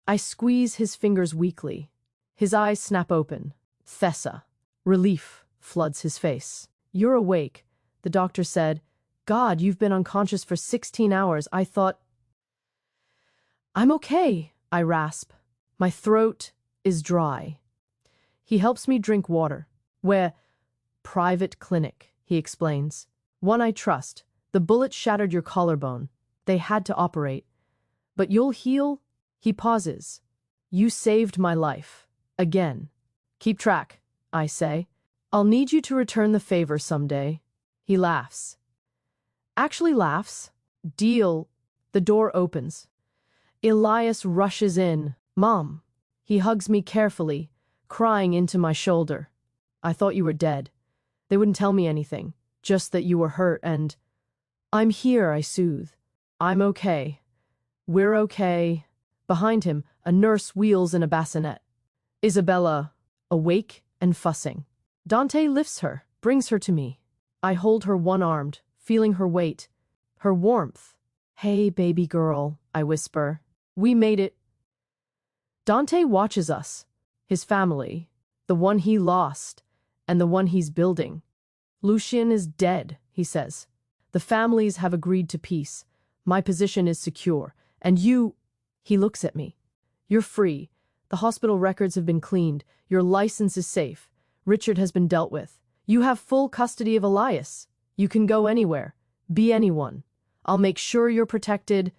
I squeeze his fingers weakly. His eyes snap open. Thessa. Relief floods his face. You're awake, the doctor said. God, you've been unconscious for 16 hours. I thought... I'm okay, I rasp. My throat is dry. He helps me drink water. Where? Private clinic, he explains. One I trust. The bullet shattered your collarbone. They had to operate. But you'll heal? He pauses. You saved my life. Again. Keep track, I say. I'll need you to return the favor someday. He laughs. Actually laughs. Deal. The door opens. Elias rushes in. Mom. He hugs me carefully, crying into my shoulder. I thought you were dead. They wouldn't tell me anything, just that you were hurt and... I'm here, I soothe. I'm okay. We're okay. Behind him, a nurse wheels in a bassinet. Isabella, awake and fussing. Dante lifts her, brings her to me. I hold her one-armed, feeling her weight, her warmth. Hey, baby girl, I whisper. We made it. Dante watches us, his family, the one he lost, and the one he's building. Lucien is dead, he says. The families have agreed to peace. My position is secure. And you... He looks at me. You're free. The hospital records have been cleaned. Your license is safe. Richard has been dealt with. You have full custody of Elias. You can go anywhere. Be anyone. I'll make sure you're protected.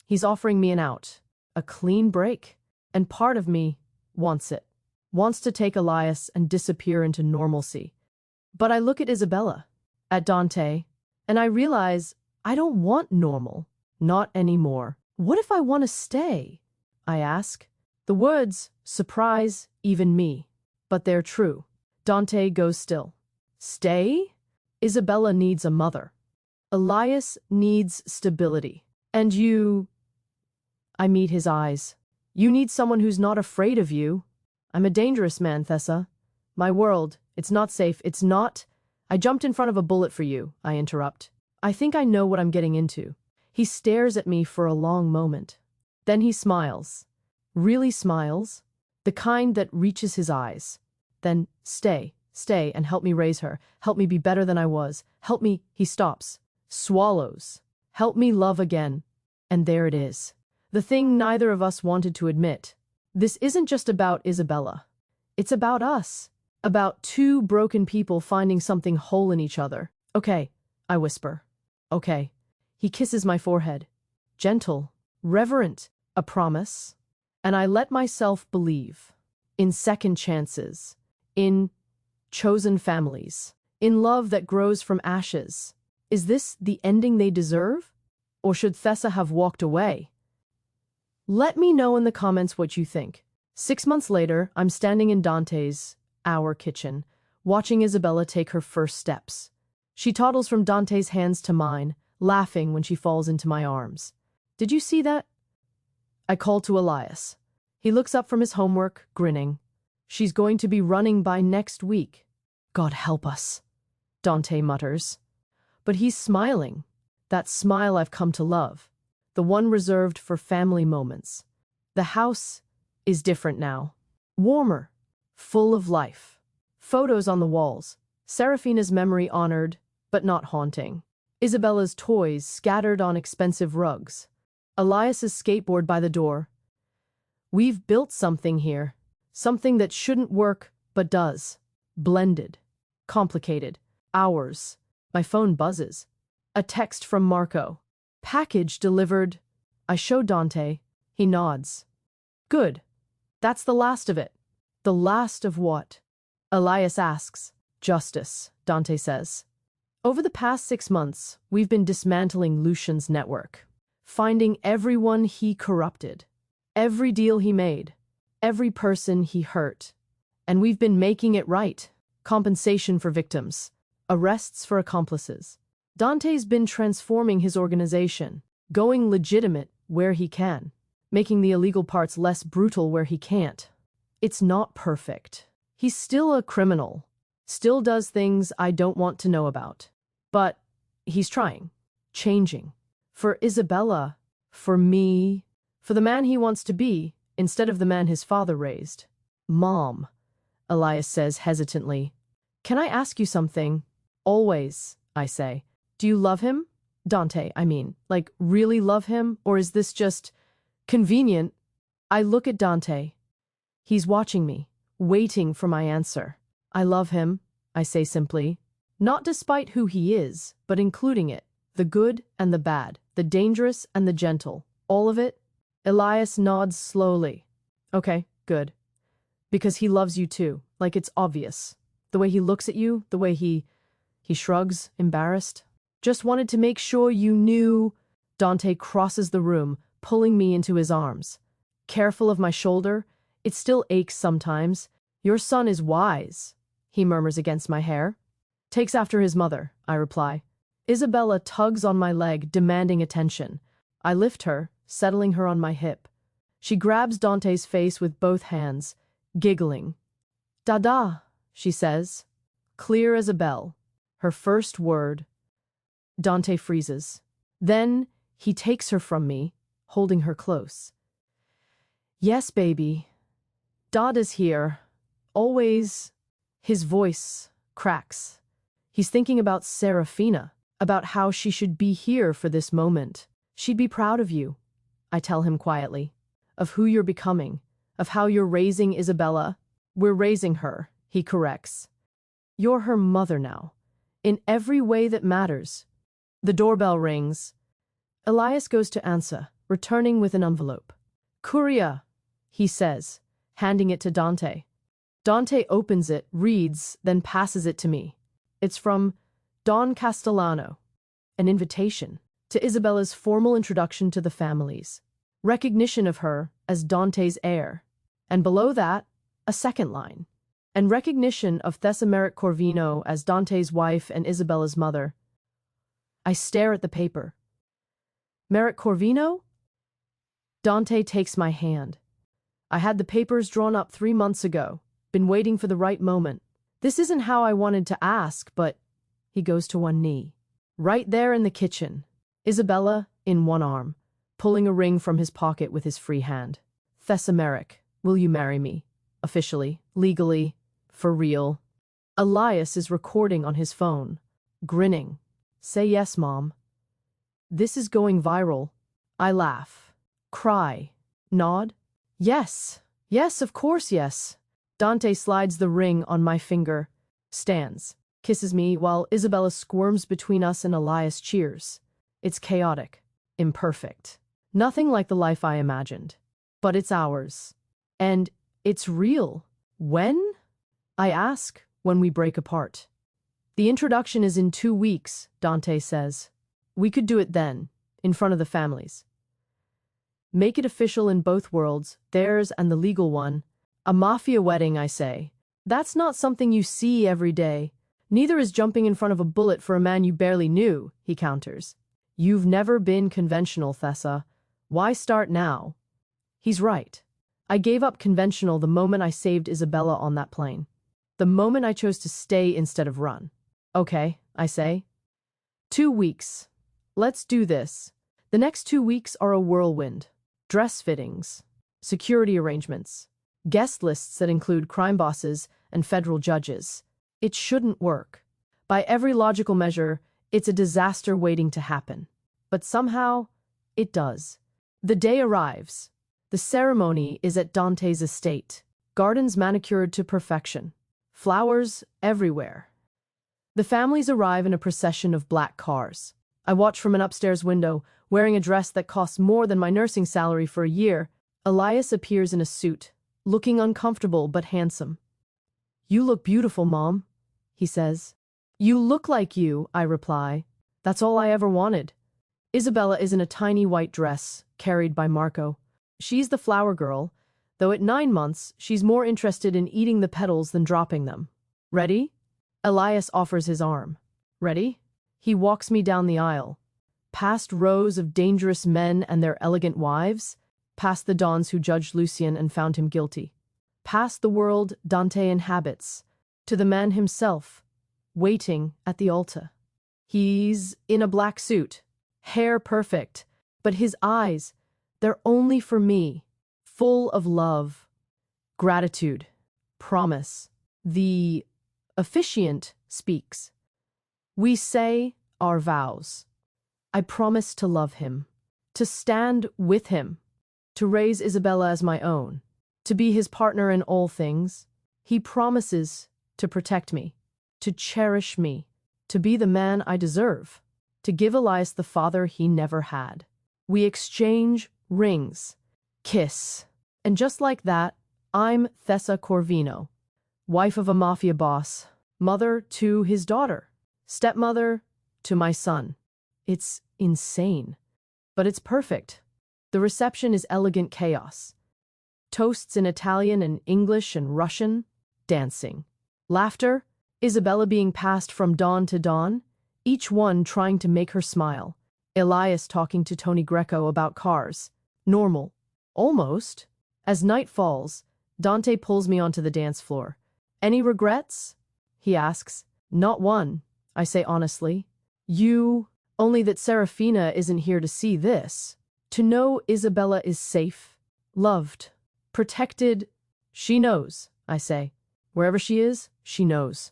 He's offering me an out. A clean break. And part of me wants it. Wants to take Elias and disappear into normalcy. But I look at Isabella, at Dante, and I realize I don't want normal. Not anymore. What if I want to stay? I ask. The words surprise even me, but they're true. Dante goes still. Stay? Isabella needs a mother. Elias needs stability. And you... I meet his eyes. You need someone who's not afraid of you. I'm a dangerous man, Thessa. My world, it's not safe, it's not... I jumped in front of a bullet for you, I interrupt. I think I know what I'm getting into. He stares at me for a long moment. Then he smiles. Really smiles. The kind that reaches his eyes. Then, stay, and help me raise her. Help me be better than I was. Help me, he stops. Swallows. Help me love again. And there it is. The thing neither of us wanted to admit. This isn't just about Isabella. It's about us. About two broken people finding something whole in each other. Okay, I whisper. Okay. He kisses my forehead. Gentle, reverent, a promise. And I let myself believe. In second chances. In chosen families. In love that grows from ashes. Is this the ending they deserve? Or should Thessa have walked away? Let me know in the comments what you think. 6 months later, I'm standing in Dante's, our kitchen, watching Isabella take her first steps. She toddles from Dante's hands to mine, laughing when she falls into my arms. Did you see that? I call to Elias. He looks up from his homework, grinning. She's going to be running by next week. God help us, Dante mutters. But he's smiling. That smile I've come to love. The one reserved for family moments. The house is different now. Warmer. Full of life. Photos on the walls. Serafina's memory honored, but not haunting. Isabella's toys scattered on expensive rugs. Elias's skateboard by the door. We've built something here. Something that shouldn't work, but does. Blended. Complicated. Ours. My phone buzzes. A text from Marco. Package delivered. I show Dante. He nods. Good. That's the last of it. The last of what? Elias asks. Justice, Dante says. Over the past 6 months, we've been dismantling Lucian's network, finding everyone he corrupted, every deal he made, every person he hurt. And we've been making it right. Compensation for victims, arrests for accomplices. Dante's been transforming his organization, going legitimate where he can, making the illegal parts less brutal where he can't. It's not perfect. He's still a criminal, still does things I don't want to know about. But he's trying, changing. For Isabella, for me, for the man he wants to be, instead of the man his father raised. Mom, Elias says hesitantly. Can I ask you something? Always, I say. Do you love him? Dante, I mean, like really love him? Or is this just convenient? I look at Dante. He's watching me, waiting for my answer. I love him, I say simply. Not despite who he is, but including it. The good and the bad, the dangerous and the gentle. All of it? Elias nods slowly. Okay, good. Because he loves you too, like it's obvious. The way he looks at you, the way he shrugs, embarrassed. Just wanted to make sure you knew. Dante crosses the room, pulling me into his arms. Careful of my shoulder, it still aches sometimes. Your son is wise, he murmurs against my hair. Takes after his mother, I reply. Isabella tugs on my leg, demanding attention. I lift her, settling her on my hip. She grabs Dante's face with both hands, giggling. Dada, she says, clear as a bell. Her first word. Dante freezes. Then he takes her from me, holding her close. Yes, baby. Dada's here. Always. His voice cracks. He's thinking about Serafina, about how she should be here for this moment. She'd be proud of you, I tell him quietly, of who you're becoming, of how you're raising Isabella. We're raising her, he corrects. You're her mother now, in every way that matters. The doorbell rings. Elias goes to answer, returning with an envelope. Courier, he says, handing it to Dante. Dante opens it, reads, then passes it to me. It's from Don Castellano, an invitation to Isabella's formal introduction to the families, recognition of her as Dante's heir, and below that, a second line, and recognition of Thessameric Corvino as Dante's wife and Isabella's mother. I stare at the paper. Merrick Corvino? Dante takes my hand. I had the papers drawn up 3 months ago, been waiting for the right moment. This isn't how I wanted to ask, but he goes to one knee. Right there in the kitchen, Isabella in one arm, pulling a ring from his pocket with his free hand. Thessameric, will you marry me? Officially, legally, for real. Elias is recording on his phone, grinning. Say yes, Mom. This is going viral. I laugh, cry, nod. Yes, yes, of course, yes. Dante slides the ring on my finger, stands, kisses me while Isabella squirms between us and Elias cheers. It's chaotic, imperfect. Nothing like the life I imagined. But it's ours. And it's real. When? I ask, when we break apart. The introduction is in 2 weeks, Dante says. We could do it then, in front of the families. Make it official in both worlds, theirs and the legal one. A mafia wedding, I say. That's not something you see every day. Neither is jumping in front of a bullet for a man you barely knew, he counters. You've never been conventional, Thessa. Why start now? He's right. I gave up conventional the moment I saved Isabella on that plane. The moment I chose to stay instead of run. Okay, I say. 2 weeks. Let's do this. The next 2 weeks are a whirlwind. Dress fittings, security arrangements, guest lists that include crime bosses and federal judges. It shouldn't work. By every logical measure, it's a disaster waiting to happen. But somehow, it does. The day arrives. The ceremony is at Dante's estate. Gardens manicured to perfection. Flowers everywhere. The families arrive in a procession of black cars. I watch from an upstairs window, wearing a dress that costs more than my nursing salary for a year. Elias appears in a suit, looking uncomfortable but handsome. "You look beautiful, Mom," he says. "You look like you," I reply. "That's all I ever wanted." Isabella is in a tiny white dress, carried by Marco. She's the flower girl, though at 9 months, she's more interested in eating the petals than dropping them. "Ready?" Elias offers his arm. "Ready?" He walks me down the aisle, past rows of dangerous men and their elegant wives, past the dons who judged Lucien and found him guilty, past the world Dante inhabits, to the man himself, waiting at the altar. He's in a black suit, hair perfect, but his eyes, they're only for me, full of love, gratitude, promise. The officiant speaks. We say our vows. I promise to love him, to stand with him, to raise Isabella as my own, to be his partner in all things. He promises to protect me, to cherish me, to be the man I deserve, to give Elias the father he never had. We exchange rings, kiss, and just like that, I'm Tessa Corvino, wife of a mafia boss, mother to his daughter, stepmother to my son. It's insane, but it's perfect. The reception is elegant chaos. Toasts in Italian and English and Russian, dancing. Laughter, Isabella being passed from dawn to dawn, each one trying to make her smile. Elias talking to Tony Greco about cars. Normal. Almost. As night falls, Dante pulls me onto the dance floor. "Any regrets?" he asks. "Not one," I say honestly. Only that Serafina isn't here to see this. To know Isabella is safe, loved, protected. She knows, I say. Wherever she is, she knows.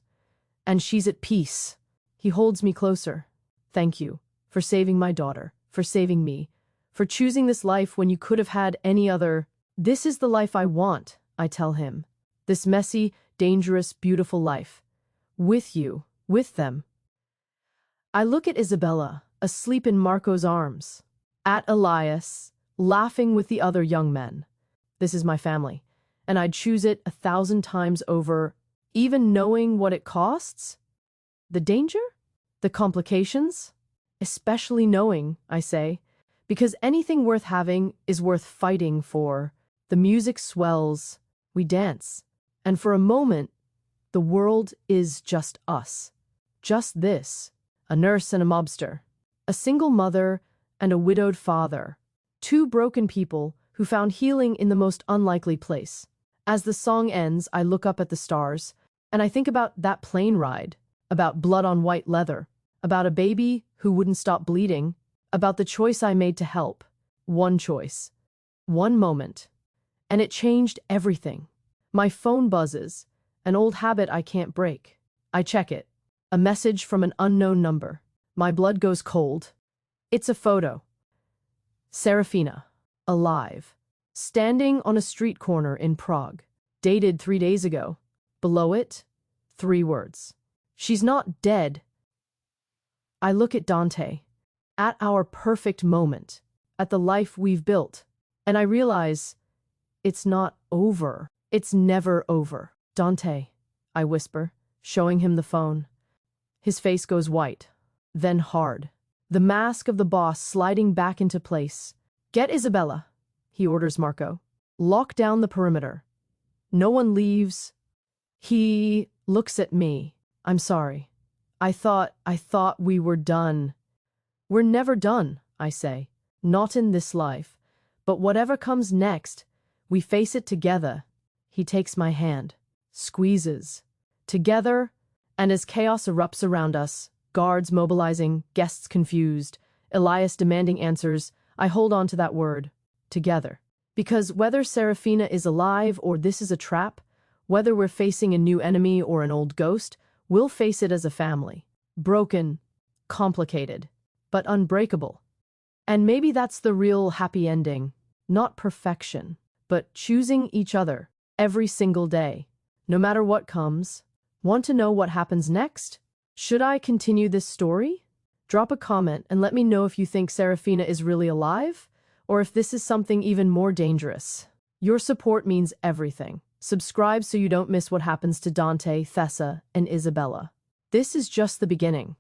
And she's at peace. He holds me closer. "Thank you for saving my daughter, for saving me, for choosing this life when you could have had any other. This is the life I want," I tell him. "This messy, dangerous, beautiful life. With you, with them." I look at Isabella, asleep in Marco's arms, at Elias, laughing with the other young men. This is my family, and I'd choose it 1,000 times over, even knowing what it costs. The danger? The complications? Especially knowing, I say, because anything worth having is worth fighting for. The music swells, we dance, and for a moment, the world is just us. Just this. A nurse and a mobster, a single mother and a widowed father, 2 broken people who found healing in the most unlikely place. As the song ends, I look up at the stars, and I think about that plane ride, about blood on white leather, about a baby who wouldn't stop bleeding, about the choice I made to help. One choice. One moment. And it changed everything. My phone buzzes, an old habit I can't break. I check it. A message from an unknown number. My blood goes cold. It's a photo. Serafina, alive, standing on a street corner in Prague, dated 3 days ago. Below it, 3 words. She's not dead. I look at Dante, at our perfect moment, at the life we've built, and I realize it's not over. It's never over. "Dante," I whisper, showing him the phone. His face goes white, then hard. The mask of the boss sliding back into place. "Get Isabella," he orders Marco. "Lock down the perimeter. No one leaves." He looks at me. "I'm sorry. I thought we were done." "We're never done," I say. "Not in this life. But whatever comes next, we face it together." He takes my hand, squeezes. Together, and as chaos erupts around us, guards mobilizing, guests confused, Elias demanding answers, I hold on to that word, together. Because whether Serafina is alive or this is a trap, whether we're facing a new enemy or an old ghost, we'll face it as a family. Broken, complicated, but unbreakable. And maybe that's the real happy ending. Not perfection, but choosing each other every single day. No matter what comes. Want to know what happens next? Should I continue this story? Drop a comment and let me know if you think Serafina is really alive, or if this is something even more dangerous. Your support means everything. Subscribe so you don't miss what happens to Dante, Thessa, and Isabella. This is just the beginning.